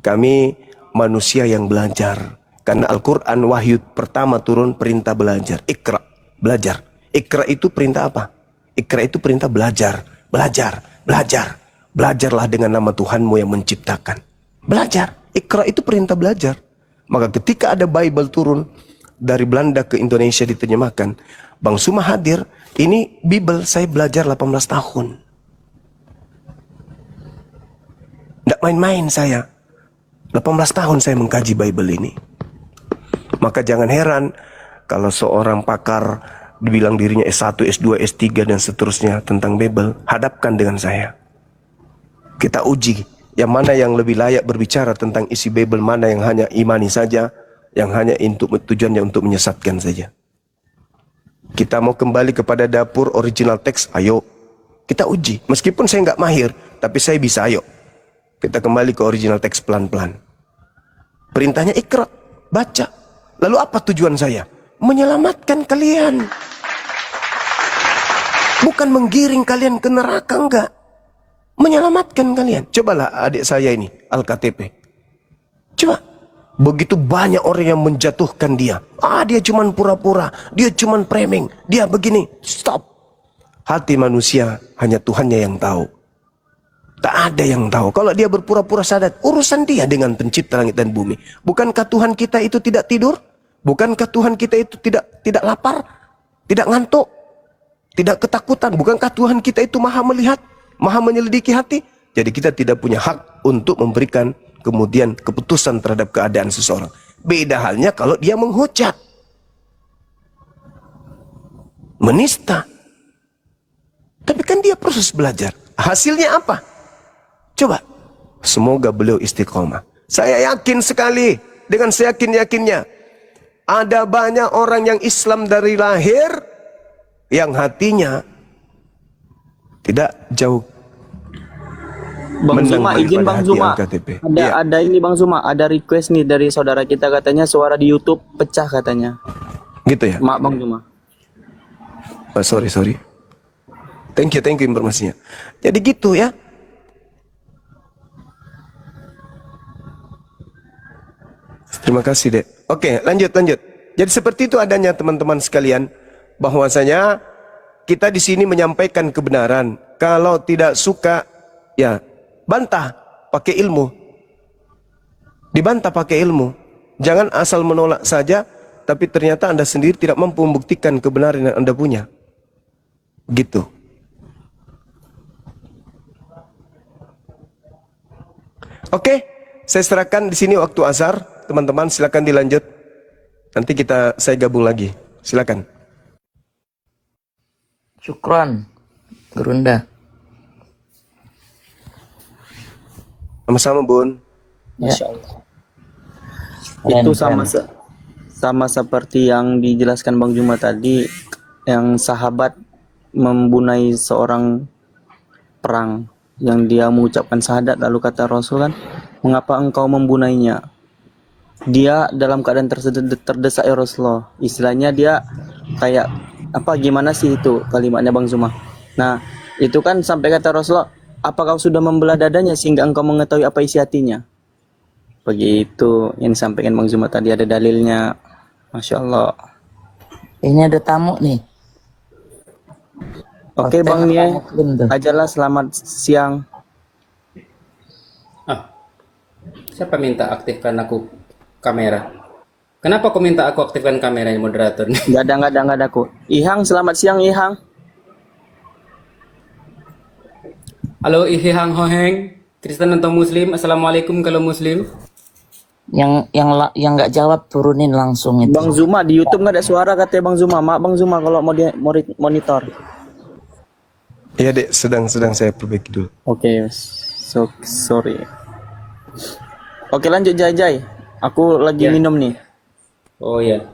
Kami manusia yang belajar. Karena Al-Quran wahyu pertama turun perintah belajar. Iqra, belajar. Iqra itu perintah apa? Iqra itu perintah belajar. Belajar, belajar. Belajarlah dengan nama Tuhanmu yang menciptakan. Belajar. Iqra itu perintah belajar. Maka ketika ada Bible turun dari Belanda ke Indonesia diterjemahkan, Bang Suma hadir, ini Bible saya belajar 18 tahun. Tidak main-main saya. 18 tahun saya mengkaji Bible ini. Maka jangan heran kalau seorang pakar dibilang dirinya S1, S2, S3 dan seterusnya tentang Bible, hadapkan dengan saya. Kita uji yang mana yang lebih layak berbicara tentang isi Bible, mana yang hanya imani saja, yang hanya untuk tujuannya untuk menyesatkan saja. Kita mau kembali kepada dapur original teks, ayo kita uji. Meskipun saya nggak mahir, tapi saya bisa, ayo kita kembali ke original teks pelan-pelan. Perintahnya Iqra, baca. Lalu apa tujuan saya? Menyelamatkan kalian, bukan menggiring kalian ke neraka, enggak. Menyelamatkan kalian. Cobalah adik saya ini, Al-KTP. Coba. Begitu banyak orang yang menjatuhkan dia. Dia cuman pura-pura, dia cuman framing, dia begini. Stop. Hati manusia hanya Tuhannya yang tahu. Tak ada yang tahu. Kalau dia berpura-pura sadar, urusan dia dengan pencipta langit dan bumi. Bukankah Tuhan kita itu tidak tidur? Bukankah Tuhan kita itu tidak lapar? Tidak ngantuk? Tidak ketakutan? Bukankah Tuhan kita itu maha melihat? Maha menyelidiki hati? Jadi kita tidak punya hak untuk memberikan kemudian keputusan terhadap keadaan seseorang. Beda halnya kalau dia menghujat, menista. Tapi kan dia proses belajar. Hasilnya apa? Coba. Semoga beliau istiqomah. Saya yakin sekali, dengan seyakin-yakinnya, ada banyak orang yang Islam dari lahir yang hatinya tidak jauh. Bang menang Zuma, daripada izin Bang hati Zuma. Al-KTP. Ada Iya. ada ini Bang Zuma, ada request nih dari saudara kita, katanya suara di YouTube pecah katanya. Gitu ya? Maaf Bang Zuma. Sorry. Thank you informasinya. Jadi gitu ya. Terima kasih, Dek. Oke, lanjut. Jadi seperti itu adanya teman-teman sekalian, bahwasanya kita di sini menyampaikan kebenaran. Kalau tidak suka, ya bantah pakai ilmu. Dibantah pakai ilmu. Jangan asal menolak saja, tapi ternyata Anda sendiri tidak mampu membuktikan kebenaran yang Anda punya. Gitu. Oke, saya serahkan di sini waktu azhar. Teman-teman silakan dilanjut. Nanti saya gabung lagi. Silakan. Syukron, Gerunda. Sama-sama, Bun. Ya. Itu Keren. sama seperti yang dijelaskan Bang Juma tadi, yang sahabat membunai seorang perang, yang dia mengucapkan syahadat, lalu kata Rasul kan, mengapa engkau membunainya? Dia dalam keadaan terdesak ya Rasulullah. Istilahnya dia kayak apa, gimana sih itu kalimatnya Bang Zuma? Nah, itu kan sampai kata Rasulullah, apa kau sudah membelah dadanya sehingga engkau mengetahui apa isi hatinya? Begitu yang disampaikan Bang Zuma tadi, ada dalilnya. Masya Allah. Ini ada tamu nih. Oke Hotel Bang Nia, Muslim tuh. ajalah selamat siang. Siapa minta aktifkan aku kamera? Kenapa kau minta aku aktifkan kamera ini, moderator? Gak ada aku. Ihang, selamat siang Ihang. Halo Ihang Hoheng, Kristen atau Muslim? Assalamualaikum kalau Muslim. Yang nggak jawab turunin langsung itu. Bang Zuma di YouTube nggak ada suara katanya Bang Zuma. Mak Bang Zuma kalau mau dia monitor. Iya dek, sedang saya perbaiki dulu. Oke, sorry. Oke lanjut Jai. Aku lagi Ya. minum nih. Oh ya.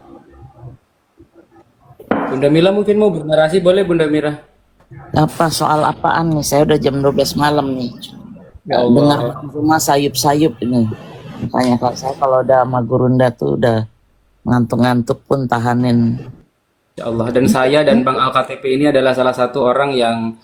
Bunda Mila mungkin mau bernarasi, boleh Bunda Mira? Apa soal apaan nih? Saya udah jam 12 malam nih. Ya Allah. Dengar cuma sayup-sayup ini. Makanya kalau udah sama Gurunda tuh udah ngantuk-ngantuk pun tahanin. Ya Allah, dan saya dan Bang Al-KTP ini adalah salah satu orang yang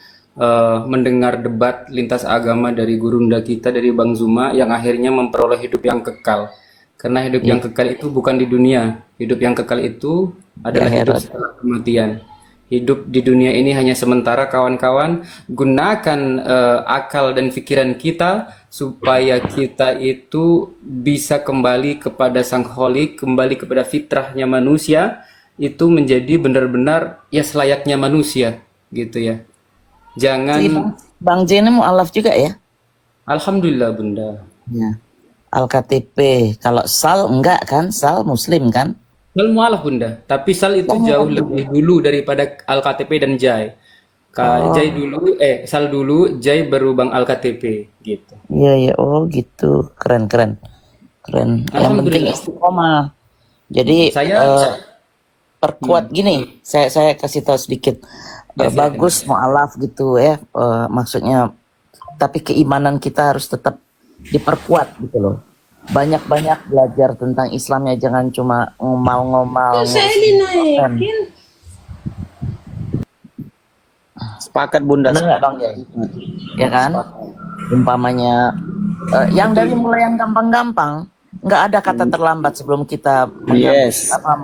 mendengar debat lintas agama dari gurunda kita, dari Bang Zuma, yang akhirnya memperoleh hidup yang kekal. Karena hidup yang kekal itu bukan di dunia. Hidup yang kekal itu adalah hidup setelah kematian. Hidup di dunia ini hanya sementara, kawan-kawan. Gunakan akal dan pikiran kita supaya kita itu bisa kembali kepada Sang Kholik, kembali kepada fitrahnya manusia, itu menjadi benar-benar ya selayaknya manusia, gitu ya. Jangan. Bang J ini mu'alaf juga ya? Alhamdulillah Bunda. Ya. Al-KTP. Kalau Sal enggak kan? Sal Muslim kan? Sal mualaf Bunda, tapi Sal itu jauh lebih dulu daripada Al-KTP dan Jai. Jai dulu, Sal dulu, Jai baru Bang Al-KTP, gitu. Iya. Oh gitu. Keren. Yang penting istiqomah. Jadi perkuat gini. Saya kasih tahu sedikit. Bagus mu'alaf gitu ya. Maksudnya, tapi keimanan kita harus tetap diperkuat gitu loh. Banyak-banyak belajar tentang Islamnya, jangan cuma ngomal-ngomal. Sepakat Bunda. Bener nggak Bang Jai? Ya kan? Umpamanya yang dari mulai yang gampang-gampang, nggak ada kata terlambat sebelum kita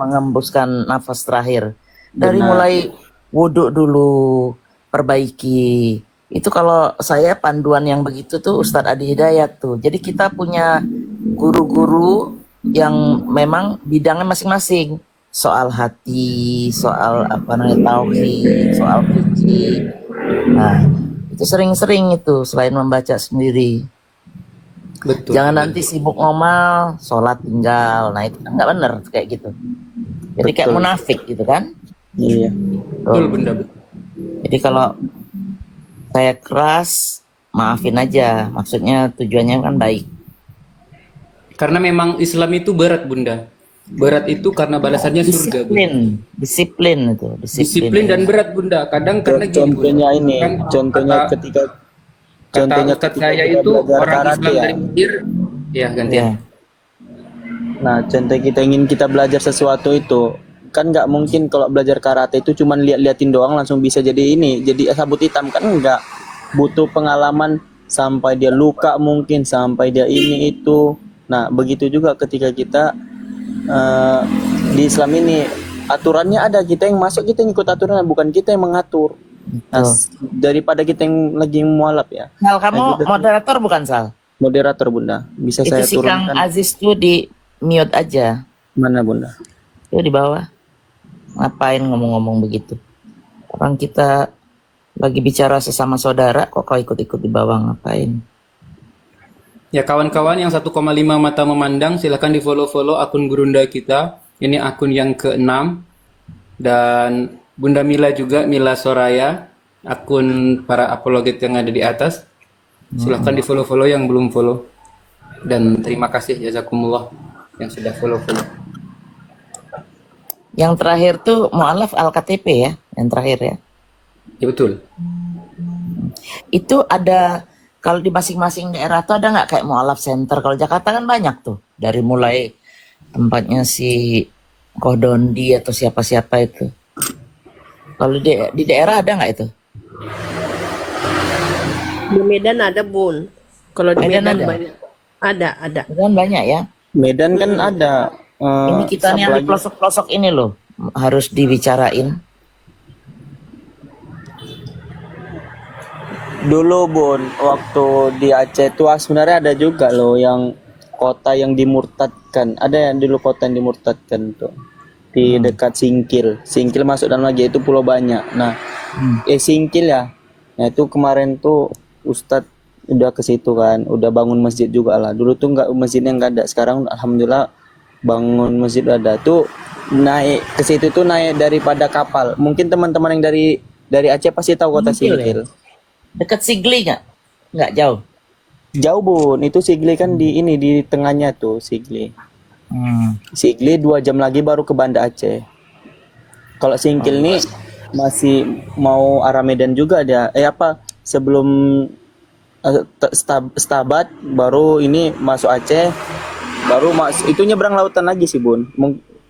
mengembuskan nafas terakhir. Dari mulai wudhu dulu, perbaiki. Itu kalau saya panduan yang begitu tuh Ustadz Adi Hidayat tuh. Jadi kita punya guru-guru yang memang bidangnya masing-masing. Soal hati, soal tauhid, soal fikih. Nah, itu sering-sering itu selain membaca sendiri. Betul. Jangan nanti sibuk ngomal, sholat tinggal. Nah, itu kan nggak bener kayak gitu. Jadi kayak munafik gitu kan? Iya. Betul Bunda. Jadi kalau saya keras, maafin aja. Maksudnya tujuannya kan baik. Karena memang Islam itu berat Bunda. Berat itu karena balasannya surga. Disiplin itu. Disiplin dan berat Bunda. Kadang karena gini, Contohnya Bunda. ini, Kan contohnya ketika Ustadz saya kita itu belajar orang karate Islam ya. dari Mesir. Ya gantian. Nah, contoh kita ingin kita belajar sesuatu itu, kan nggak mungkin kalau belajar karate itu cuman liatin doang langsung bisa jadi sabut hitam, kan enggak. Butuh pengalaman sampai dia luka mungkin, sampai dia ini itu. Nah, begitu juga ketika kita di Islam ini aturannya ada, kita yang masuk, kita ngikut aturannya, bukan kita yang mengatur. Nah, daripada kita yang lagi mualaf ya. Sal, kamu moderator bukan Sal? Moderator Bunda, bisa Itu saya si Kang turunkan. Aziz tuh di mute aja. Mana Bunda? Tuh di bawah. Ngapain ngomong-ngomong begitu? Orang kita lagi bicara sesama saudara, kok kau ikut-ikut di bawah ngapain? Ya kawan-kawan yang 1,5 mata memandang, silahkan di follow akun Gurunda kita. Ini akun yang ke-6. Dan Bunda Mila juga, Mila Soraya, akun para apologet yang ada di atas. Silahkan di follow yang belum follow. Dan terima kasih jazakumullah yang sudah follow. Yang terakhir tuh mualaf Al-KTP ya, yang terakhir ya. Ya betul. Itu ada kalau di masing-masing daerah tuh ada nggak kayak mualaf center? Kalau Jakarta kan banyak tuh, dari mulai tempatnya si Kodondi atau siapa-siapa itu. Kalau di daerah ada nggak itu? Di Medan ada Bun. Kalau di Medan Medan ada? banyak. Ada. Kan banyak ya. Medan kan ada. Ini kita nih yang di apalagi- pelosok-pelosok ini loh harus dibicarain. Dulu Bun, waktu di Aceh itu sebenarnya ada juga loh yang kota yang dimurtadkan. Ada yang dulu kota yang dimurtadkan tuh di dekat Singkil. Singkil masuk dalam lagi itu Pulau Banyak. Nah, Singkil ya. Nah itu kemarin tuh Ustadz udah ke situ kan, udah bangun masjid juga lah. Dulu tuh nggak masjidnya nggak ada. Sekarang alhamdulillah bangun masjid ada. Tuh naik ke situ tuh naik daripada kapal. Mungkin teman-teman yang dari Aceh pasti tahu kota Singkil ya? Singkil. Dekat Sigli nggak? Nggak jauh. Jauh Bun, itu Sigli kan di ini di tengahnya tuh Sigli. Sigli 2 jam lagi baru ke Banda Aceh. Kalau Singkil nih masih mau arah Medan juga dia. Sebelum Stabat baru ini masuk Aceh, baru itu nyebrang lautan lagi sih Bun.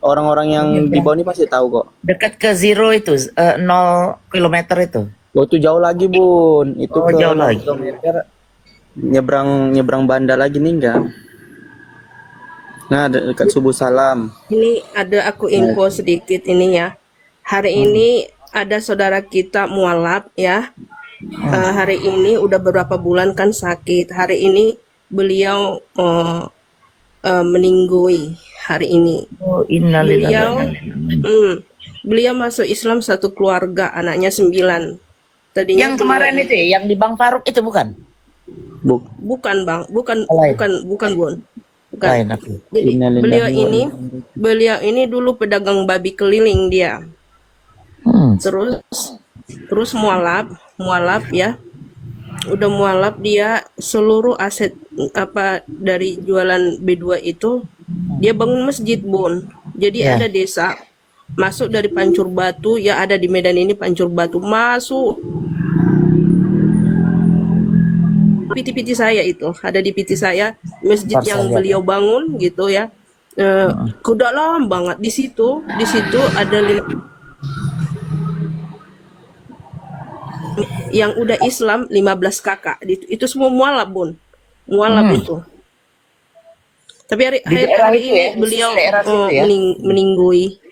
Orang-orang yang di bawah ini pasti tahu kok. Dekat ke Zero itu 0 kilometer itu. Oh, itu jauh lagi Bun. Itu Oh, ke jauh lagi. kilometer nyebrang banda lagi nih enggak. Nah, dekat Subuh Salam. Ini ada aku info sedikit ini ya. Hari ini ada saudara kita mualaf ya. Hari ini udah beberapa bulan kan sakit. Hari ini beliau meninggoy hari ini. Oh, innalillahi. Beliau masuk Islam satu keluarga, anaknya 9. Tadinya Yang kemarin itu ya, yang di Bang Faruk itu bukan? bukan Bang, bukan Lain. bukan Bun. Bukan. Lain aku. Jadi Innalillahi beliau ini dulu pedagang babi keliling dia. Terus mualaf ya. Udah mualaf dia seluruh aset apa dari jualan B2 itu dia bangun masjid Bun. Jadi Ya. ada desa masuk dari Pancur Batu ya, ada di Medan ini Pancur Batu masuk piti-piti saya itu ada di piti saya masjid Ntar yang saya lihat. beliau bangun gitu ya. Ke dalam banget di situ ada yang udah Islam 15 kakak itu semua mualaf Bun, mualaf itu. Tapi daerah hari itu ini ya, khusus beliau daerah situ ya? meninggoy.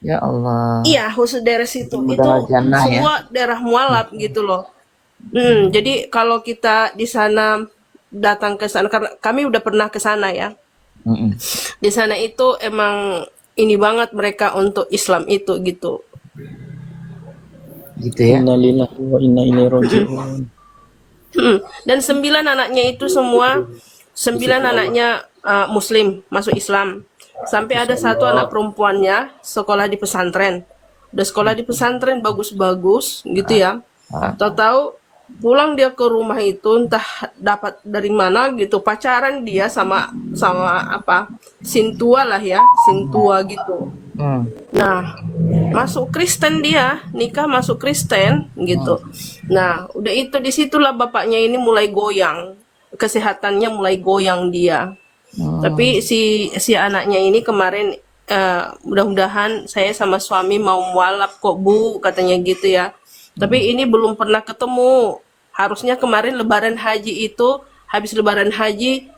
Ya Allah. Iya, khusus daerah situ itu Mudah jannah ya. semua daerah mualaf gitu loh. Jadi kalau kita di sana datang ke sana, karena kami udah pernah ke sana ya. Di sana itu emang ini banget mereka untuk Islam itu gitu. Gitu ya. Innalillahi wa inna ilaihi raji'un. Dan 9 anaknya itu semua 9 anaknya Muslim masuk Islam. Sampai ada satu anak perempuannya sekolah di pesantren. Udah sekolah di pesantren bagus-bagus gitu ya. Tahu-tahu pulang dia ke rumah itu entah dapat dari mana gitu, pacaran dia sama apa Sintua lah ya, Sintua gitu. Nah, masuk Kristen dia, nikah masuk Kristen gitu. Nah, udah itu disitulah bapaknya ini mulai goyang, kesehatannya mulai goyang dia. Tapi si anaknya ini kemarin mudah-mudahan saya sama suami mau mualaf kok Bu, katanya gitu ya. Tapi ini belum pernah ketemu. Harusnya kemarin Lebaran Haji itu, habis Lebaran Haji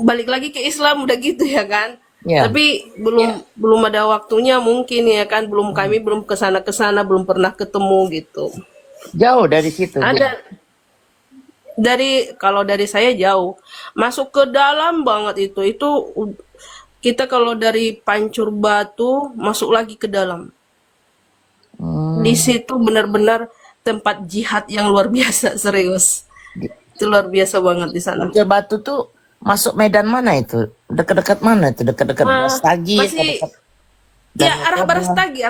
balik lagi ke Islam udah gitu ya kan. Ya. Tapi belum ada waktunya mungkin ya kan, kami belum kesana belum pernah ketemu gitu. Jauh dari situ. Ada kalau dari saya jauh, masuk ke dalam banget itu kita kalau dari Pancur Batu masuk lagi ke dalam. Di situ benar-benar tempat jihad yang luar biasa, serius. Itu luar biasa banget di sana. Pancur Batu tuh masuk Medan mana itu? Dekat-dekat mana itu? Dekat-dekat Brastagi. Masih ya arah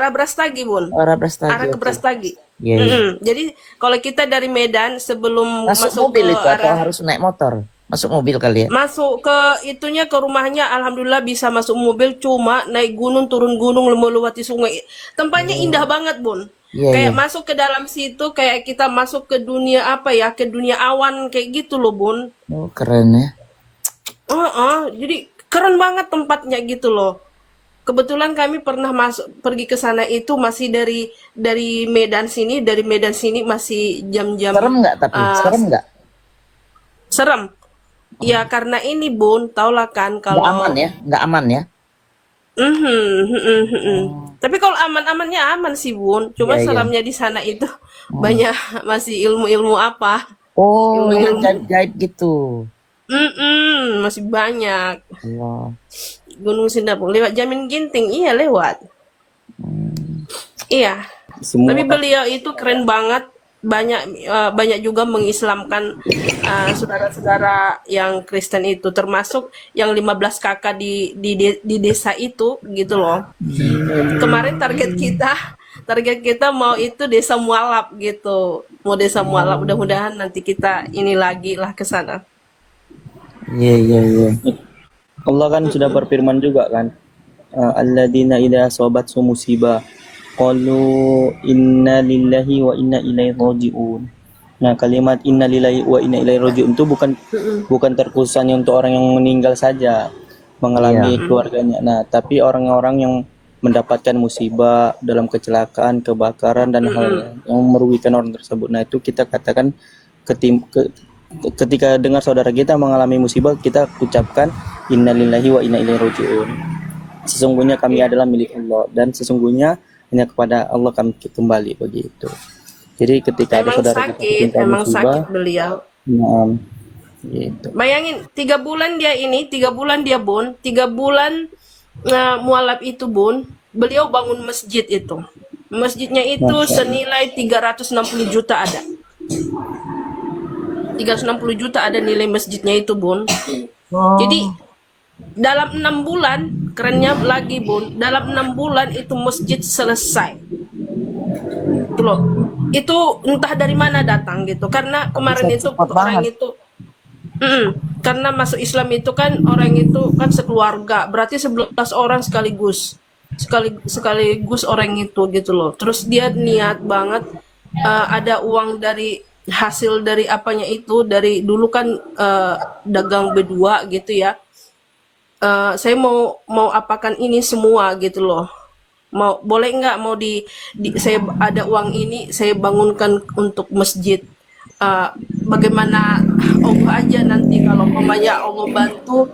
Brastagi Bun. Arah Brastagi. Arah ke Brastagi. Iya. Jadi kalau kita dari Medan sebelum Masuk masuk mobil ke itu atau arah harus naik motor? Masuk mobil kali ya. Masuk ke itunya, ke rumahnya, alhamdulillah bisa masuk mobil, cuma naik gunung turun gunung melewati sungai. Tempatnya indah banget, Bun. Iya, Kayak iya. masuk ke dalam situ, kayak kita masuk ke dunia apa ya, ke dunia awan kayak gitu loh, Bun. Oh, keren ya. Jadi keren banget tempatnya gitu loh. Kebetulan kami pernah pergi ke sana itu masih dari dari Medan sini masih jam-jam Serem nggak tapi? Serem nggak? serem. Ya karena ini Bun, taulah kan Nggak kalau aman ya? Nggak aman ya? Tapi kalau aman-amannya aman sih Bun. Cuma Iya, iya. seramnya di sana itu banyak masih ilmu-ilmu apa. Oh, yang Ilmu-ilmu. gaib-gaib gitu. Masih banyak. Allah. Gunung Sinabung lewat Jamin Ginting, iya lewat. Iya. Semua Tapi beliau itu keren banget. Banyak juga mengislamkan saudara-saudara yang Kristen itu, termasuk yang 15 kakak di desa itu gitu loh. Kemarin target kita mau itu desa Mualaf gitu. Mau desa Mualaf, mudah-mudahan nanti kita ini lagi lah ke sana. Iya, iya, iya. Allah kan sudah berfirman juga kan, alladzina idza asabatsu musibah qalu inna lillahi wa inna ilaihi raji'un. Nah, kalimat inna lillahi wa inna ilaihi raji'un itu bukan terkhususnya untuk orang yang meninggal saja mengalami keluarganya. Nah, tapi orang-orang yang mendapatkan musibah dalam kecelakaan, kebakaran dan hal yang merugikan orang tersebut. Nah, itu kita katakan ketika dengar saudara kita mengalami musibah, kita ucapkan innalillahi wa inna ilaihi raji'un. Sesungguhnya kami adalah milik Allah dan sesungguhnya hanya kepada Allah kami kembali, begitu. Jadi ketika ada saudara kita tertimpa Emang musibah, sakit beliau. gitu. Bayangin 3 bulan dia Bun, 3 bulan mualaf itu Bun, beliau bangun masjid itu. Masjidnya itu senilai 360 juta ada. 360 juta ada nilai masjidnya itu Bun. Jadi dalam 6 bulan, kerennya lagi Bun, dalam 6 bulan itu masjid selesai. Itu loh. Itu entah dari mana datang gitu. Karena kemarin itu orang itu karena masuk Islam itu kan orang itu kan sekeluarga, berarti 11 orang sekaligus orang itu gitu loh. Terus dia niat banget, ada uang dari hasil dari apanya itu, dari dulu kan dagang berdua gitu ya. Saya mau apakan ini semua gitu loh. Boleh nggak saya ada uang ini saya bangunkan untuk masjid. Bagaimana Allah aja nanti kalau umpamanya Allah bantu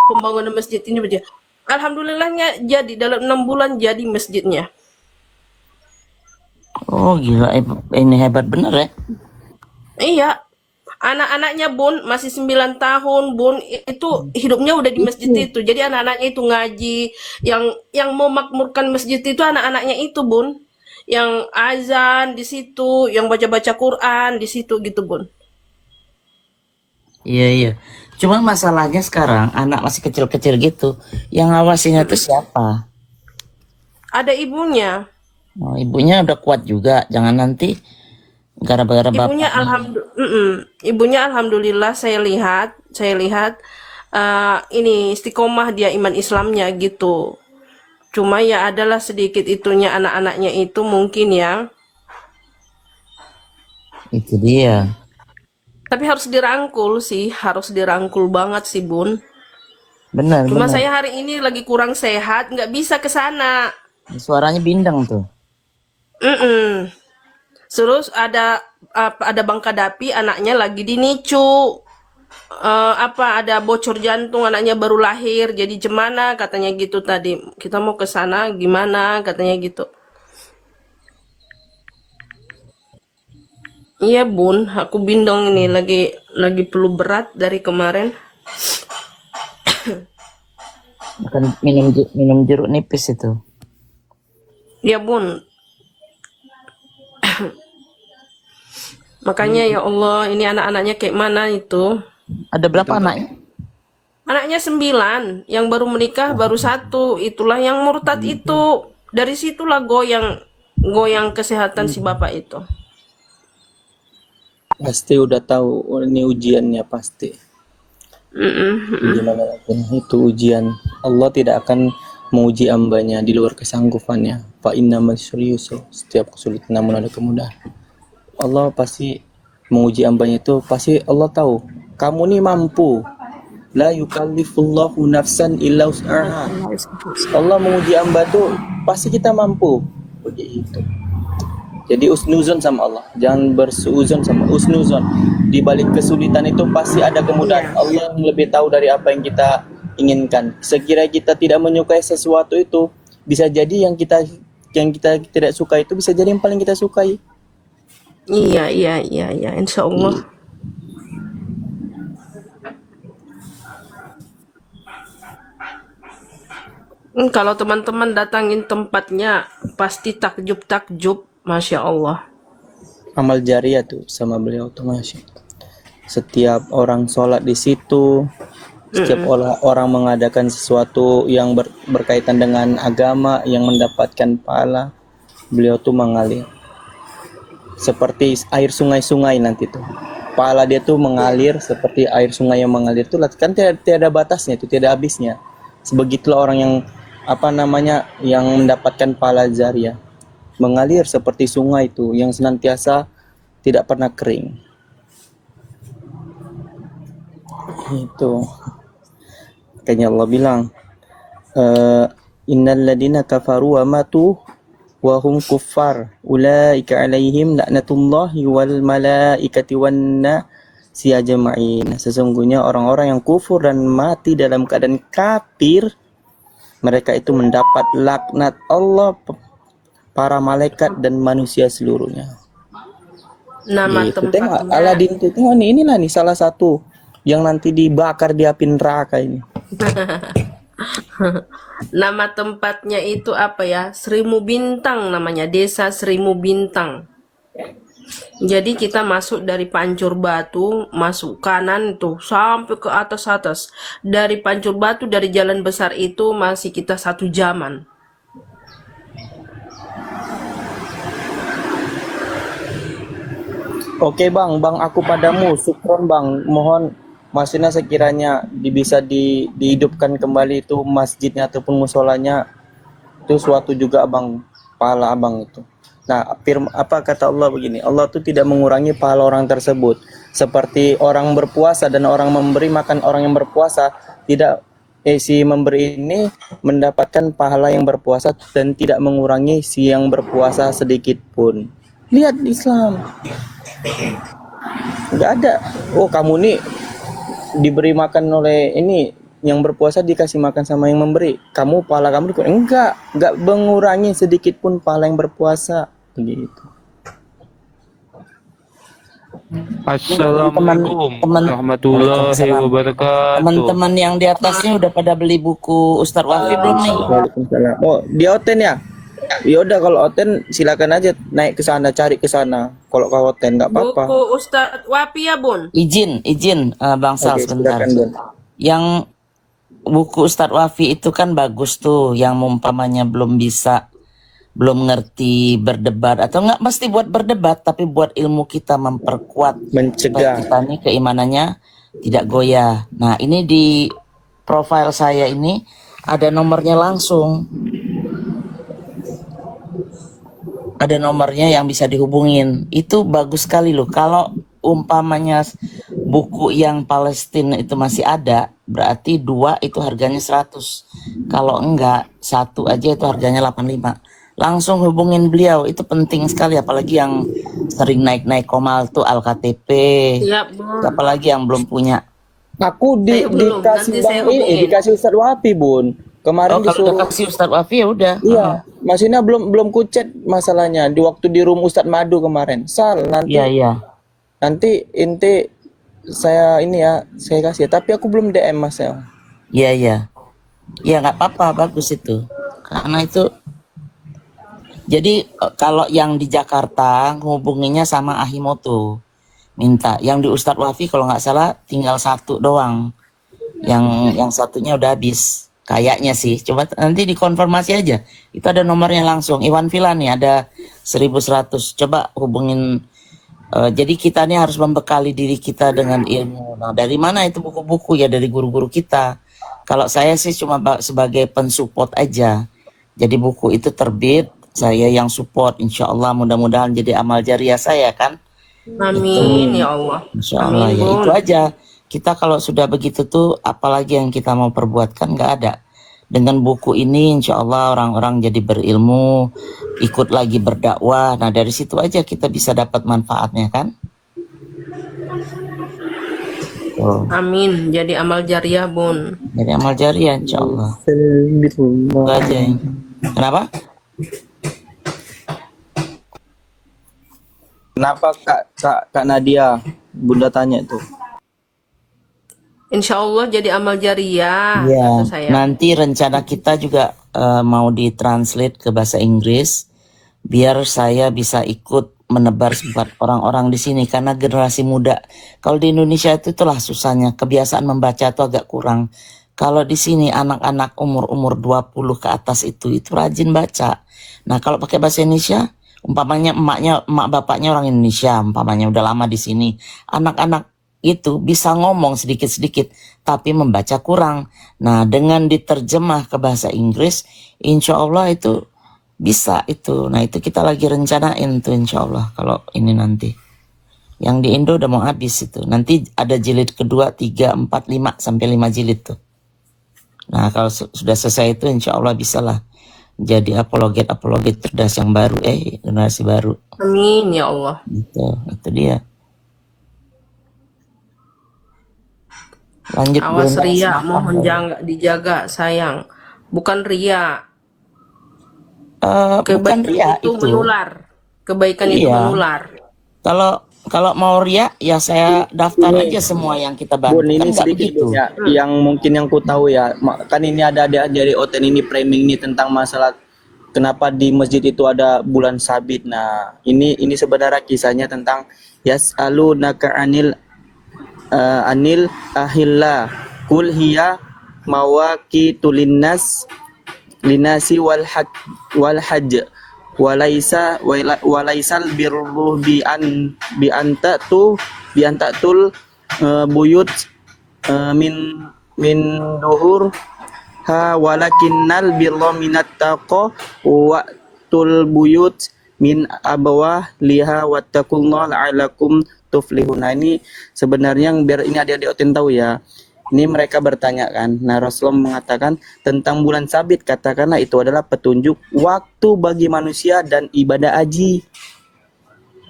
pembangunan masjid ini berjalan. Alhamdulillahnya jadi dalam 6 bulan jadi masjidnya. Oh gila, ini hebat bener ya. Iya. Anak-anaknya Bun masih 9 tahun Bun, itu hidupnya udah di masjid itu. Jadi anak-anaknya itu ngaji, yang memakmurkan masjid itu anak-anaknya itu Bun. Yang azan di situ, yang baca-baca Quran di situ gitu Bun. Iya, iya. Cuma masalahnya sekarang anak masih kecil-kecil gitu. Yang ngawasinya itu siapa? Ada ibunya. Oh, ibunya udah kuat juga. Jangan nanti gara-gara Ibunya bapaknya. ibunya alhamdulillah saya lihat ini istiqomah dia iman Islamnya gitu. Cuma ya adalah sedikit itunya anak-anaknya itu mungkin ya. Itu dia. Tapi harus dirangkul sih, harus dirangkul banget sih Bun. Benar, Cuma benar. saya hari ini lagi kurang sehat, nggak bisa ke sana. Suaranya bindeng tuh. Terus ada Bang Kadapi, anaknya lagi dinicu. Ada bocor jantung, anaknya baru lahir, jadi gimana katanya gitu tadi. Kita mau ke sana gimana katanya gitu. Iya Bun, aku bindong ini lagi perlu berat dari kemarin. Makan minum jeruk nipis itu. Ya Bun. Makanya ya Allah, ini anak-anaknya kayak mana itu? Ada berapa anaknya? Anaknya 9, yang baru menikah baru 1. Itulah yang murtad itu. Dari situlah goyang kesehatan si bapak itu. Pasti udah tahu ini ujiannya pasti. Gimana pun itu ujian, Allah tidak akan menguji hambanya di luar kesanggupannya. Fa innamal usri yusra, setiap kesulitan namun ada kemudahan. Allah pasti menguji hambanya, itu pasti Allah tahu kamu nih mampu. La yukallifullahu nafsan illa wus'aha. Allah menguji hamba tuh pasti kita mampu. Begitu. Jadi usnuzon sama Allah, jangan bersuuzon sama usnuzon. Di balik kesulitan itu pasti ada kemudahan. Allah yang lebih tahu dari apa yang kita inginkan. Sekira kita tidak menyukai sesuatu itu, bisa jadi yang kita tidak suka itu bisa jadi yang paling kita sukai. Iya, insya Allah. Kalau teman-teman datangin tempatnya, pasti takjub, Masya Allah. Amal jariah tuh sama beliau tuh, Masya. Setiap orang sholat di situ, setiap orang mengadakan sesuatu yang berkaitan dengan agama yang mendapatkan pahala, beliau tuh mengalir seperti air sungai-sungai nanti tuh. Pahala dia tuh mengalir seperti air sungai yang mengalir tuh, kan tiada batasnya, itu tiada habisnya. Sebegitulah orang yang yang mendapatkan pahala jariah, mengalir seperti sungai itu yang senantiasa tidak pernah kering. Itu makanya Allah bilang, innal ladina kafaru wa matu wa hum kuffar ulaika alaihim laknatullahi wal malaikati wan nasi ajma'in. Sesungguhnya orang-orang yang kufur dan mati dalam keadaan kafir, mereka itu mendapat laknat Allah, para malaikat dan manusia seluruhnya. Nama Gitu. Tengok tempatnya, Aladin tuh, tengok nih, inilah nih salah satu yang nanti dibakar di api neraka ini. nama tempatnya itu apa ya? Seribu Bintang namanya, Desa Seribu Bintang. Jadi kita masuk dari Pancur Batu, masuk kanan tuh sampai ke atas. Dari Pancur Batu, dari jalan besar itu masih kita 1 jaman. Oke bang, aku padamu, syukron bang. Mohon maksudnya sekiranya bisa dihidupkan kembali itu masjidnya ataupun musolanya, itu suatu juga abang, pahala abang itu. Nah, apa kata Allah begini, Allah tuh tidak mengurangi pahala orang tersebut. Seperti orang berpuasa dan orang memberi makan orang yang berpuasa, tidak si memberi ini mendapatkan pahala yang berpuasa dan tidak mengurangi si yang berpuasa sedikit pun. Lihat Islam, nggak ada. Oh kamu nih diberi makan oleh ini, yang berpuasa dikasih makan sama yang memberi, kamu pahala kamu enggak mengurangi sedikit pun pahala yang berpuasa. Begitu. Assalamualaikum warahmatullahi wabarakatuh. Teman-teman yang di atasnya udah pada beli buku Ustadz Wafi belum nih? Waalaikumsalam. Oh, di Oten ya? Ya udah, kalau Oten silakan aja naik ke sana, cari ke sana. Kalau ke Oten nggak apa-apa. Buku Ustadz Wafi ya Bun? Izin Bang Sal, Oke, sebentar. silakan, Bun. Yang buku Ustadz Wafi itu kan bagus tuh, yang umpamanya belum ngerti berdebat, atau nggak mesti buat berdebat, tapi buat ilmu kita memperkuat, supaya mencegah. kita nih keimanannya tidak goyah. Nah ini di profil saya ini ada nomornya langsung, ada nomornya yang bisa dihubungin. Itu bagus sekali loh. Kalau umpamanya buku yang Palestina itu masih ada, berarti 2 itu harganya 100. Kalau enggak, 1 aja itu harganya 85. Langsung hubungin beliau, itu penting sekali. Apalagi yang sering naik-naik komal tuh Al-KTP. Siap Bun. Apalagi yang belum punya. Aku Saya belum, dikasih nanti saya bang ini, hubungin. dikasih Ustadz Wafi Bun. Kemarin Oh kalau disuruh. udah kasih Ustadz Wafi ya udah. Iya, maksudnya belum kucet masalahnya di waktu di room Ustadz Madu kemarin. Sal, Iya. nanti inti saya ini ya, saya kasih. Tapi aku belum DM Mas ya. Iya. Ya nggak apa-apa, bagus itu. Karena itu. Jadi kalau yang di Jakarta hubunginya sama Ahimoto, minta. Yang di Ustadz Wafi kalau nggak salah tinggal 1 doang. Yang satunya udah habis. Kayaknya sih. Coba nanti dikonfirmasi aja. Itu ada nomornya langsung. Iwan Villa nih ada 1100. Coba hubungin Jadi kita nih harus membekali diri kita dengan ilmu. Nah, dari mana itu buku-buku? Ya dari guru-guru kita. Kalau saya sih cuma sebagai pensupport aja. Jadi buku itu terbit, saya yang support. Insya Allah mudah-mudahan jadi amal jariah saya kan. Amin ya Allah. Insya Allah Amin, ya Bun. itu aja. Kita kalau sudah begitu tuh, apalagi yang kita mau perbuat kan nggak ada. Dengan buku ini insya Allah orang-orang jadi berilmu, ikut lagi berdakwah. Nah dari situ aja kita bisa dapat manfaatnya kan. Tuh. Amin. Jadi amal jariah, Bun. Jadi amal jariah insya Allah. Itu aja. Kenapa? Kenapa Kak Nadia? Bunda tanya tuh. Insya Allah jadi amal jariah. Ya, kata saya. nanti rencana kita juga mau ditranslate ke bahasa Inggris biar saya bisa ikut menebar buat orang-orang di sini karena generasi muda. Kalau di Indonesia itu itulah susahnya, kebiasaan membaca itu agak kurang. Kalau di sini anak-anak umur 20 ke atas itu rajin baca. Nah, kalau pakai bahasa Indonesia, umpamanya emak bapaknya orang Indonesia, umpamanya udah lama di sini. Anak-anak itu bisa ngomong sedikit-sedikit tapi membaca kurang. Nah dengan diterjemah ke bahasa Inggris insya Allah itu bisa itu. Nah itu kita lagi rencanain tuh insya Allah kalau ini nanti. Yang di Indo udah mau habis itu. Nanti ada jilid kedua, 3, 4, 5 sampai 5 jilid tuh. Nah kalau sudah selesai itu insya Allah bisalah jadi apologet cerdas yang baru, generasi baru. Amin ya Allah. Itu dia. Lanjut Awas Bunda. ria, mohon jangan dijaga sayang. Bukan ria. Bukan Kebaikan ria itu menular. Kebaikan itu Iya. menular. Kalau mau ria ya saya daftar aja semua yang kita bantu. Bun, ini Kan nggak sedikit begitu. Bun, ya. Yang mungkin yang ku tahu ya, kan ini ada dari Oten ini framing ini tentang masalah kenapa di masjid itu ada bulan sabit. Nah, ini sebenarnya kisahnya tentang yas'alunaka anil ahilla kul hiya mawaqitu linasi wal hajj walaisal birru bi antatul buyut min duhur ha walakinnal birra minat taqwa wa tul buyut min abawah liha wattaqullaha la'alakum tuflihun. Nah ini sebenarnya yang biar ini adik-adik Oten tahu ya. Ini mereka bertanya kan. Nah Rasulullah mengatakan tentang bulan sabit, katakanlah itu adalah petunjuk waktu bagi manusia dan ibadah haji.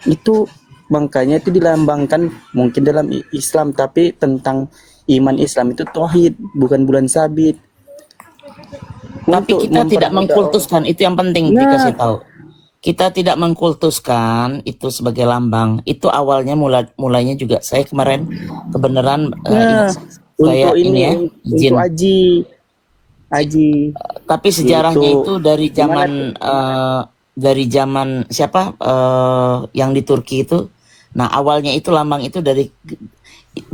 Itu makanya itu dilambangkan mungkin dalam Islam, tapi tentang iman Islam itu tauhid, bukan bulan sabit. Tapi kita tidak mengkultuskan, itu yang penting dikasih tahu. Kita tidak mengkultuskan itu sebagai lambang. Itu awalnya mulainya juga saya kemarin kebenaran saya untuk ini ya izin. untuk haji. Tapi sejarahnya Gitu. itu dari zaman siapa yang di Turki itu. Nah awalnya itu lambang itu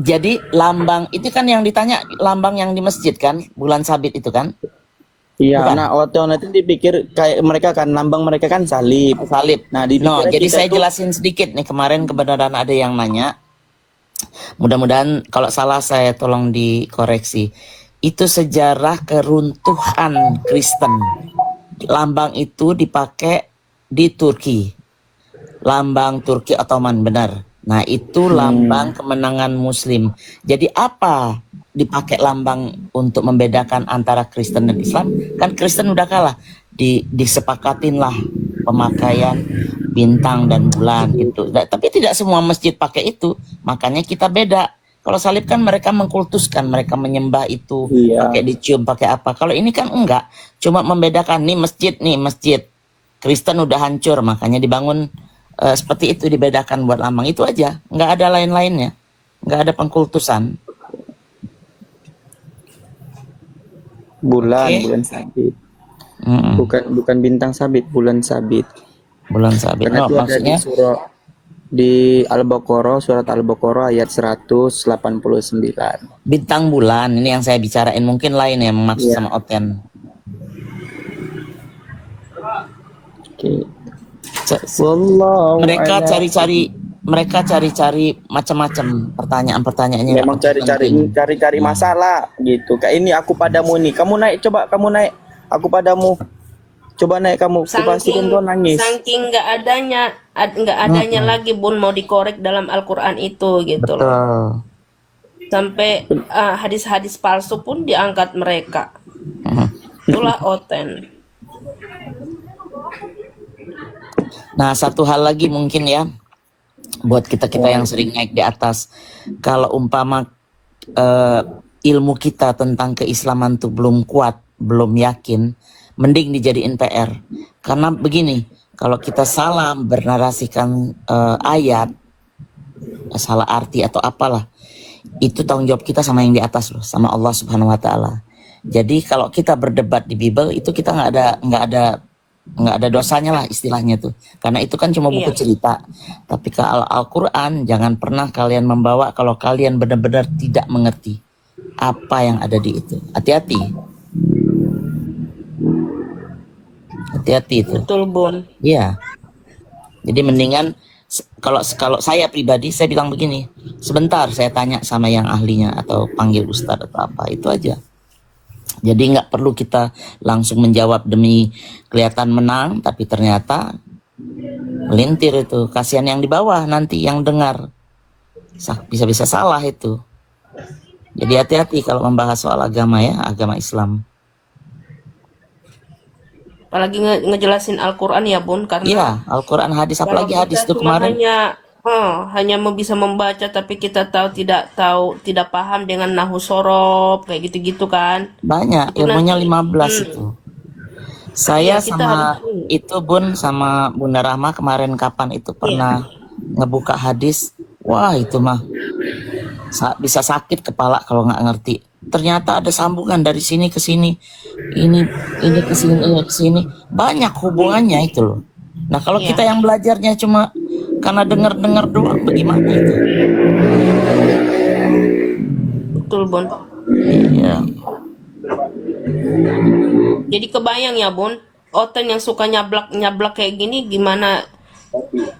jadi lambang itu kan yang ditanya lambang yang di masjid kan bulan sabit itu kan. Iya, Bukan? nah waktu itu dipikir kayak mereka kan lambang mereka kan salib. Nah, Jadi saya jelasin sedikit nih kemarin kebenaran ada yang nanya. Mudah-mudahan kalau salah saya tolong dikoreksi. Itu sejarah keruntuhan Kristen. Lambang itu dipakai di Turki. Lambang Turki Ottoman benar. Nah, itu lambang kemenangan Muslim. Jadi apa dipakai lambang untuk membedakan antara Kristen dan Islam? Kan Kristen udah kalah. Disepakatin lah pemakaian bintang dan bulan gitu. Tapi tidak semua masjid pakai itu. Makanya kita beda. Kalau salib kan mereka mengkultuskan, mereka menyembah itu, pakai dicium, pakai apa. Kalau ini kan enggak. Cuma membedakan nih masjid. Kristen udah hancur, makanya dibangun seperti itu, dibedakan buat lambang itu aja. Enggak ada lain-lainnya. Enggak ada pengkultusan. bulan sabit. Bukan bintang sabit, bulan sabit. Bulan sabit. Karena itu ada di Al-Baqarah, surat Al-Baqarah ayat 189. Bintang bulan ini yang saya bicarain, mungkin lain yang maksud sama Oten. Oke. Mereka cari-cari mereka cari-cari macam-macam pertanyaan-pertanyaannya. Memang cari-cari masalah gitu. Kayak ini aku padamu nih. Kamu naik, coba kamu naik. Aku padamu. Coba naik kamu. Kupastikan kau nangis. Saking nggak adanya lagi Bun mau dikorek dalam Al-Quran itu gitu loh. Betul. Sampai hadis-hadis palsu pun diangkat mereka. Itulah oten. Nah, satu hal lagi mungkin ya, buat kita-kita yang sering naik di atas, kalau umpama ilmu kita tentang keislaman tuh belum kuat, belum yakin, mending dijadiin PR. Karena begini, kalau kita salah bernarasikan ayat, salah arti atau apalah, itu tanggung jawab kita sama yang di atas loh, sama Allah Subhanahu Wa Taala. Jadi kalau kita berdebat di Bible itu kita nggak ada dosanya lah istilahnya tuh, karena itu kan cuma buku cerita. Tapi kalau Al-Quran jangan pernah kalian membawa kalau kalian benar-benar tidak mengerti apa yang ada di itu. Hati-hati itu. Betul Bun. Iya. Jadi mendingan kalau saya pribadi saya bilang begini, sebentar saya tanya sama yang ahlinya atau panggil ustadz atau apa, itu aja. Jadi nggak perlu kita langsung menjawab demi kelihatan menang, tapi ternyata melintir itu. Kasihan yang di bawah nanti yang dengar, bisa-bisa salah itu. Jadi hati-hati kalau membahas soal agama ya, agama Islam. Apalagi ngejelasin Al-Quran ya Bun, karena Iya, Al-Quran hadis, apalagi hadis itu kemarin. Hanya bisa membaca tapi kita tidak paham dengan nahu sorob kayak gitu-gitu kan. Banyak, Itu ilmunya nanti, 15 itu. Saya Iya, kita sama harus- itu Bun sama Bunda Rahma kemarin kapan itu pernah ngebuka hadis. Wah itu mah bisa sakit kepala kalau nggak ngerti. Ternyata ada sambungan dari sini ke sini, ini ke sini, ini ke sini. Banyak hubungannya itu loh. Nah kalau Iya. kita yang belajarnya cuma karena dengar-dengar doang, bagaimana itu? Betul Bun. Iya. Jadi kebayang ya Bun, oten yang suka nyablak kayak gini gimana,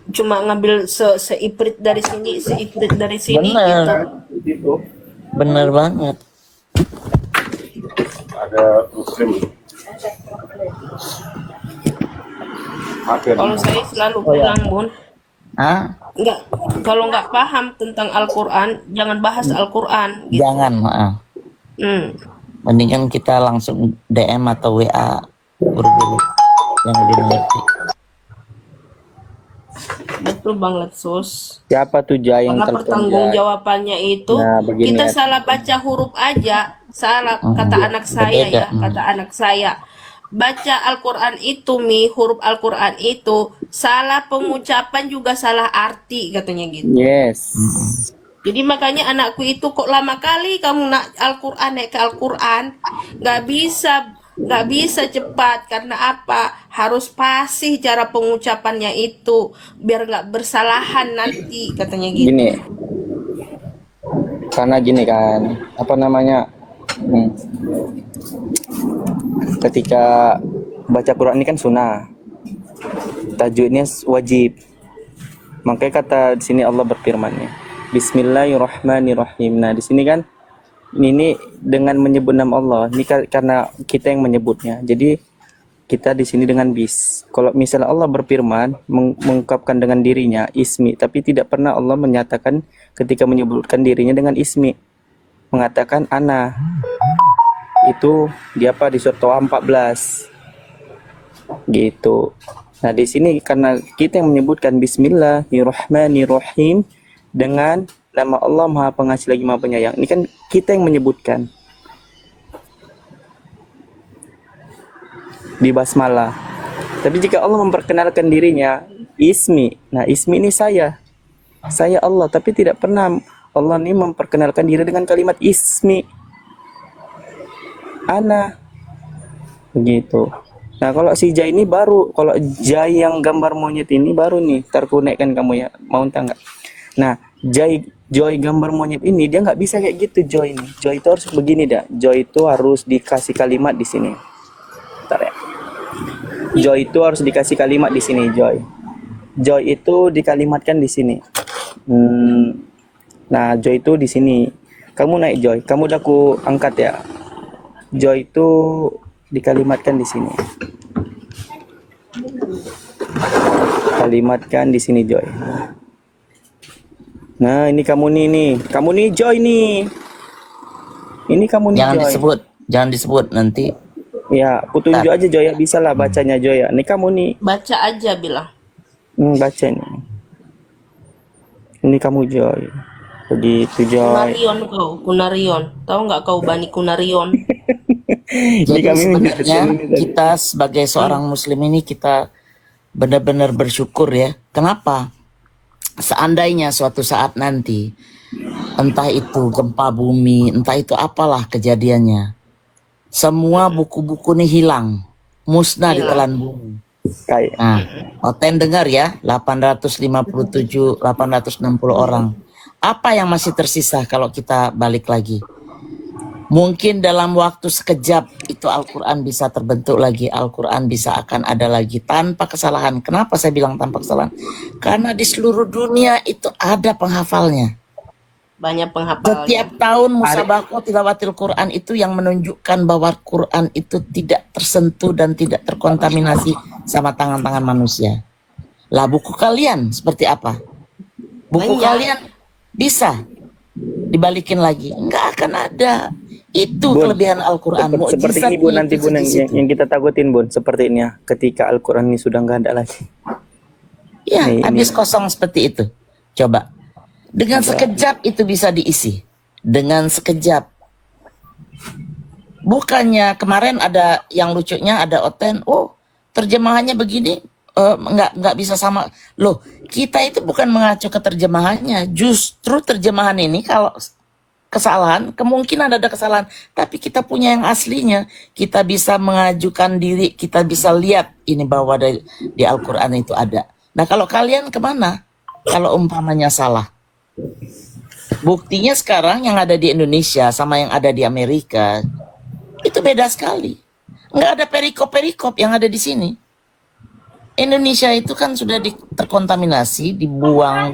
cuma ngambil seiprit dari sini, seiprit dari sini gitu. Bener banget. Ada muslim. Kalau saya selalu bilang Bun, kalau nggak paham tentang Al-Quran, jangan bahas Al-Quran. Gitu. Jangan, maaf. Mendingan kita langsung DM atau WA guru-guru yang lebih mengerti. Betul banget Sus. Siapa tuh Jai yang Karena telepon, pertanggung Jai? jawabannya itu Nah, begini kita ya. salah baca huruf aja, salah kata anak saya berbeda. ya, kata anak saya. Baca Al-Quran itu huruf Al-Quran itu salah pengucapan juga salah arti katanya gitu. Yes. Jadi makanya anakku itu kok lama kali kamu naik ke Al-Quran, nggak bisa cepat karena apa? Harus fasih cara pengucapannya itu biar nggak bersalahan nanti katanya gitu. Gini. Karena gini kan, apa namanya? Ketika baca Quran ini kan sunnah. Tajwidnya wajib. Makanya kata di sini Allah berfirman-Nya, Bismillahirrahmanirrahim. Nah, di sini kan ini dengan menyebut nama Allah. Ini karena kita yang menyebutnya. Jadi kita di sini dengan bis. Kalau misalnya Allah berfirman mengungkapkan dengan dirinya ismi, tapi tidak pernah Allah menyatakan ketika menyebutkan dirinya dengan ismi. Mengatakan ana. Itu di apa di surat Toha 14. Gitu. Nah, di sini karena kita yang menyebutkan Bismillahirrahmanirrahim dengan nama Allah Maha Pengasih lagi Maha Penyayang. Ini kan kita yang menyebutkan di basmalah. Tapi jika Allah memperkenalkan dirinya ismi. Nah, ismi ini saya Allah, tapi tidak pernah Allah ini memperkenalkan diri dengan kalimat ismi. Ana. Begitu. Nah, kalau si Jai ini baru, kalau Jai yang gambar monyet ini baru nih, terkonekkan kamu ya, mau entah enggak. Nah, Joy gambar monyet ini dia nggak bisa kayak gitu Joy ini. Joy itu harus begini dah. Joy itu harus dikasih kalimat di sini. Bentar ya. Joy itu harus dikasih kalimat di sini Joy. Joy itu dikalimatkan di sini. Nah, Joy itu di sini. Kamu naik Joy. Kamu udah aku angkat ya. Joy itu dikalimatkan di sini. Kalimatkan di sini Joy. Nah, ini kamu nih. Kamu nih Joy nih. Ini kamu nih Jangan Joy. disebut, jangan disebut nanti. Ya, aku tunjuk aja Joy ya. Bisa lah bacanya Joy ya. Ini kamu nih. Baca aja bilang. Baca nih. Ini kamu Joy. Begitu Joy. Kunarion kau, Kunarion. Tahu nggak kau Bani Kunarion? Ini Jadi kami sebenarnya kita sebagai seorang muslim ini kita benar-benar bersyukur ya. Kenapa? Seandainya suatu saat nanti entah itu gempa bumi, entah itu apalah kejadiannya, semua buku-buku ini hilang, musnah di telan bumi. Kayak Nah, Oten dengar ya, 857, 860 orang. Apa yang masih tersisa kalau kita balik lagi? Mungkin dalam waktu sekejap itu Al-Quran bisa terbentuk lagi, Al-Quran bisa akan ada lagi tanpa kesalahan. Kenapa saya bilang tanpa kesalahan? Karena di seluruh dunia itu ada penghafalnya. Banyak penghafalnya. Setiap tahun musabaqah tilawatil Quran itu yang menunjukkan bahwa Quran itu tidak tersentuh dan tidak terkontaminasi sama tangan-tangan manusia. Lah buku kalian seperti apa? Buku Banyak. kalian bisa dibalikin lagi? Enggak akan ada. Itu Bun, kelebihan Al-Quran. seperti ini Bun nanti Bun yang kita takutin Bun, seperti ini ya. Ketika Al-Quran ini sudah nggak ada lagi. Ya, Ini- habis kosong seperti itu. Coba. Dengan sekejap itu bisa diisi. Dengan sekejap. Bukannya kemarin ada yang lucunya, ada Oten, oh terjemahannya begini, nggak bisa sama. Loh, kita itu bukan mengacu ke terjemahannya. Justru terjemahan ini kalau kesalahan, kemungkinan ada kesalahan. Tapi kita punya yang aslinya. Kita bisa mengajukan diri, kita bisa lihat ini bahwa di Al-Quran itu ada. Nah kalau kalian kemana? Kalau umpamanya salah. Buktinya sekarang yang ada di Indonesia sama yang ada di Amerika itu beda sekali. Nggak ada perikop-perikop yang ada di sini. Indonesia itu kan sudah terkontaminasi, dibuang,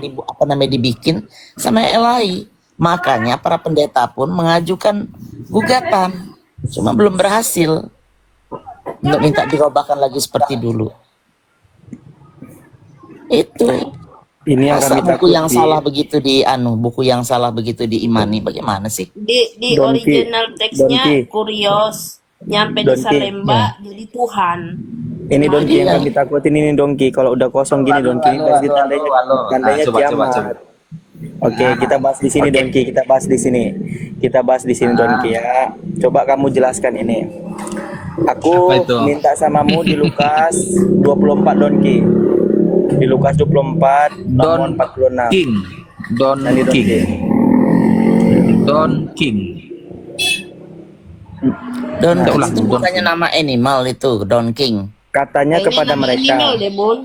dibikin sama LAI. Makanya para pendeta pun mengajukan gugatan, cuma belum berhasil untuk minta dirobahkan lagi seperti dulu. Itu. Ini yang Masa kami buku yang takuti. salah begitu buku yang salah begitu diimani, bagaimana sih? Di Donki. original teksnya Donki. Kurios, nyampe di Donki. Salemba jadi Tuhan. Ini Donki yang Iya. kami takutin ini Donki. Kalau udah kosong gini Donki, pasti tandanya kiamat. Oke, kita bahas di sini Donki. Kita bahas di sini. Kita bahas di sini Donki ya. Coba kamu jelaskan ini. Aku minta samamu di Lukas 24 Donki. Di Lukas 24 nomor 46. King. Don Nanti Donki. King. Don King. Don Kita King ulang, itu Don bukannya nama animal itu, Don King. Katanya Ini kepada nama mereka. animal deh, Bun.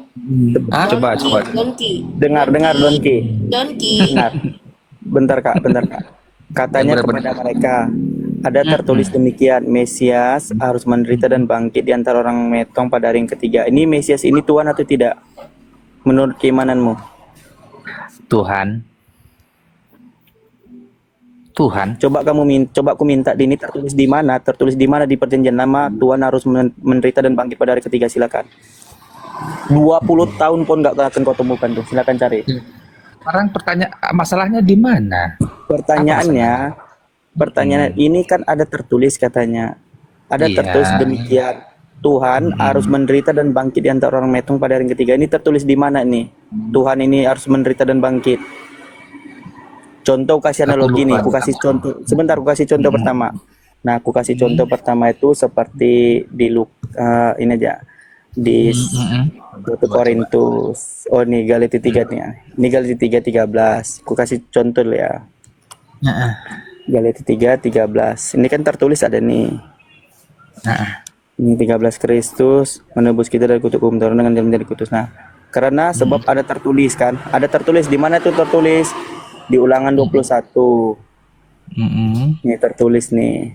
Hah? Coba. Donki. Dengar Donki. Donki. Benar. Bentar Kak. Katanya Benar. kepada mereka, ada tertulis demikian, Mesias harus menderita dan bangkit di antara orang metong pada hari yang ketiga. Ini Mesias ini Tuhan atau tidak? Menurut keimananmu? Tuhan. Coba aku minta ini tertulis di mana? Tertulis di mana di perjanjian lama Tuhan harus menderita dan bangkit pada hari ketiga? Silakan. 20 tahun pun nggak akan kau temukan tuh. Silakan cari. Sekarang masalahnya di mana? Pertanyaan ini kan ada tertulis katanya. Ada Iya. tertulis demikian. Tuhan harus menderita dan bangkit di antara orang metong pada hari yang ketiga. Ini tertulis di mana nih? Tuhan ini harus menderita dan bangkit. Contoh kasih analogi nih, aku kasih contoh. Sebentar, aku kasih contoh pertama. Nah, aku kasih contoh pertama itu seperti di ini aja. Di 1 Korintus. Oh, nih Galati 3 nih. Ini Galati 3:13. Aku kasih contoh dulu ya. Galati 3:13. Ini kan tertulis ada nih. Ini 13 Kristus menebus kita dari kutuk hukum Taurat dengan dia menjadi kudus. Nah, karena sebab ada tertulis kan? Ada tertulis di mana itu tertulis? Di Ulangan 21. Ini tertulis nih.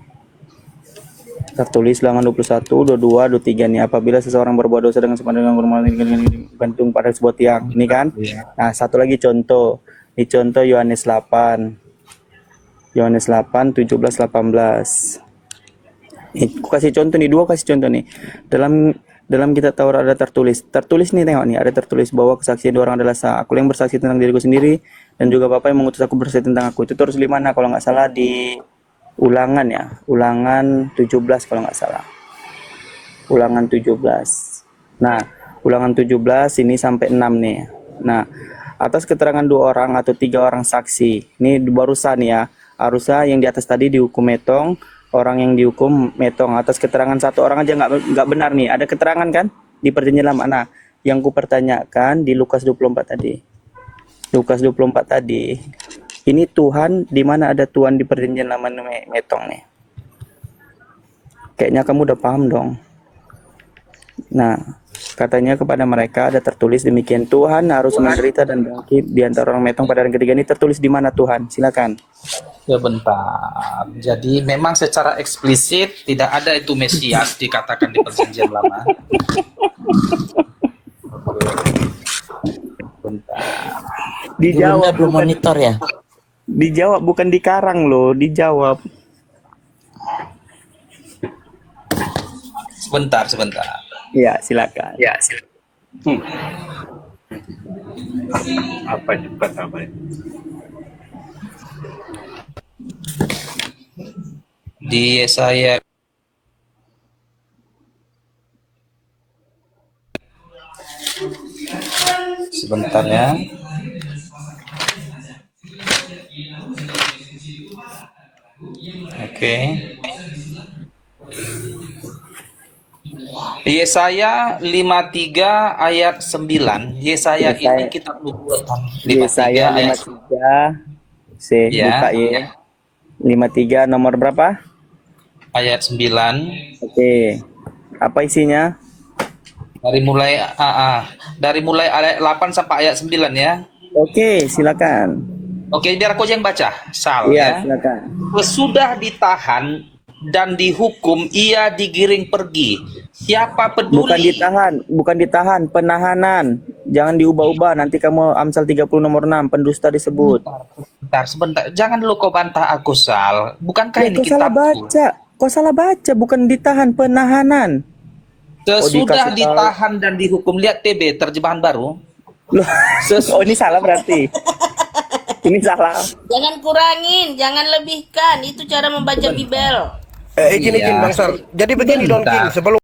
Tertulis Ulangan 21, 22, 23 nih. Apabila seseorang berbuat dosa dengan sepanjang gantung pada sebuah tiang. Ini kan? Nah, satu lagi contoh. Ini contoh Yohanes 8. Yohanes 8, 17, 18. Aku kasih contoh nih, dua kasih contoh nih. Dalam kitab Taurat ada tertulis nih, tengok nih, ada tertulis bahwa kesaksian dua orang adalah sah. Aku yang bersaksi tentang diriku sendiri dan juga Bapa yang mengutus aku bersaksi tentang aku. Itu terus di mana kalau nggak salah di Ulangan ya, Ulangan 17 kalau nggak salah. Ulangan 17. Nah, Ulangan 17 ini sampai 6 nih. Nah, atas keterangan 2 orang atau 3 orang saksi. Ini baru sah nih ya. Harusnya yang di atas tadi dihukum metong, orang yang dihukum metong. Atas keterangan 1 orang aja nggak benar nih. Ada keterangan kan di Perjanjian Lama. Nah, yang kupertanyakan di Lukas 24 tadi. Lukas 24 tadi. Ini Tuhan, di mana ada Tuhan di Perjanjian Lama metong nih. Kayaknya kamu udah paham dong. Nah, katanya kepada mereka ada tertulis demikian, Tuhan harus menderita dan bangkit di antara orang metong pada hari ketiga. Ini tertulis di mana Tuhan? Silakan. Sebentar. Jadi memang secara eksplisit tidak ada itu Mesias dikatakan di Perjanjian Lama. Bentar. Dijawab belum monitor ya. Dijawab bukan dikarang loh, dijawab. Sebentar. Ya, silakan. Apa cepat apa? Di Yesaya sebentar ya. Oke. Yesaya 53 ayat 9. Yesaya ini kitab nubuatan. Yesaya 53. Buka ya. 53 nomor berapa? Ayat 9. Oke. Apa isinya? Dari mulai ayat 8 sampai ayat 9 ya. Oke, silakan. Oke, biar aku yang baca. Iya, silakan. Sesudah ditahan dan dihukum, ia digiring pergi. Siapa peduli? Bukan ditahan, penahanan. Jangan diubah-ubah, nanti kamu Amsal 30 nomor 6, pendusta disebut. Sebentar. Jangan dulu kau bantah aku, Sal. Bukankah ini kau salah kitabku? baca. Kau salah baca, bukan ditahan, penahanan. Sesudah ditahan dan dihukum. Lihat TB, terjemahan baru. Loh, ini salah berarti. Ini salah. Jangan kurangin, jangan lebihkan. Itu cara membaca Bibel. Izin Bang Sal. Jadi begini Don King, sebelum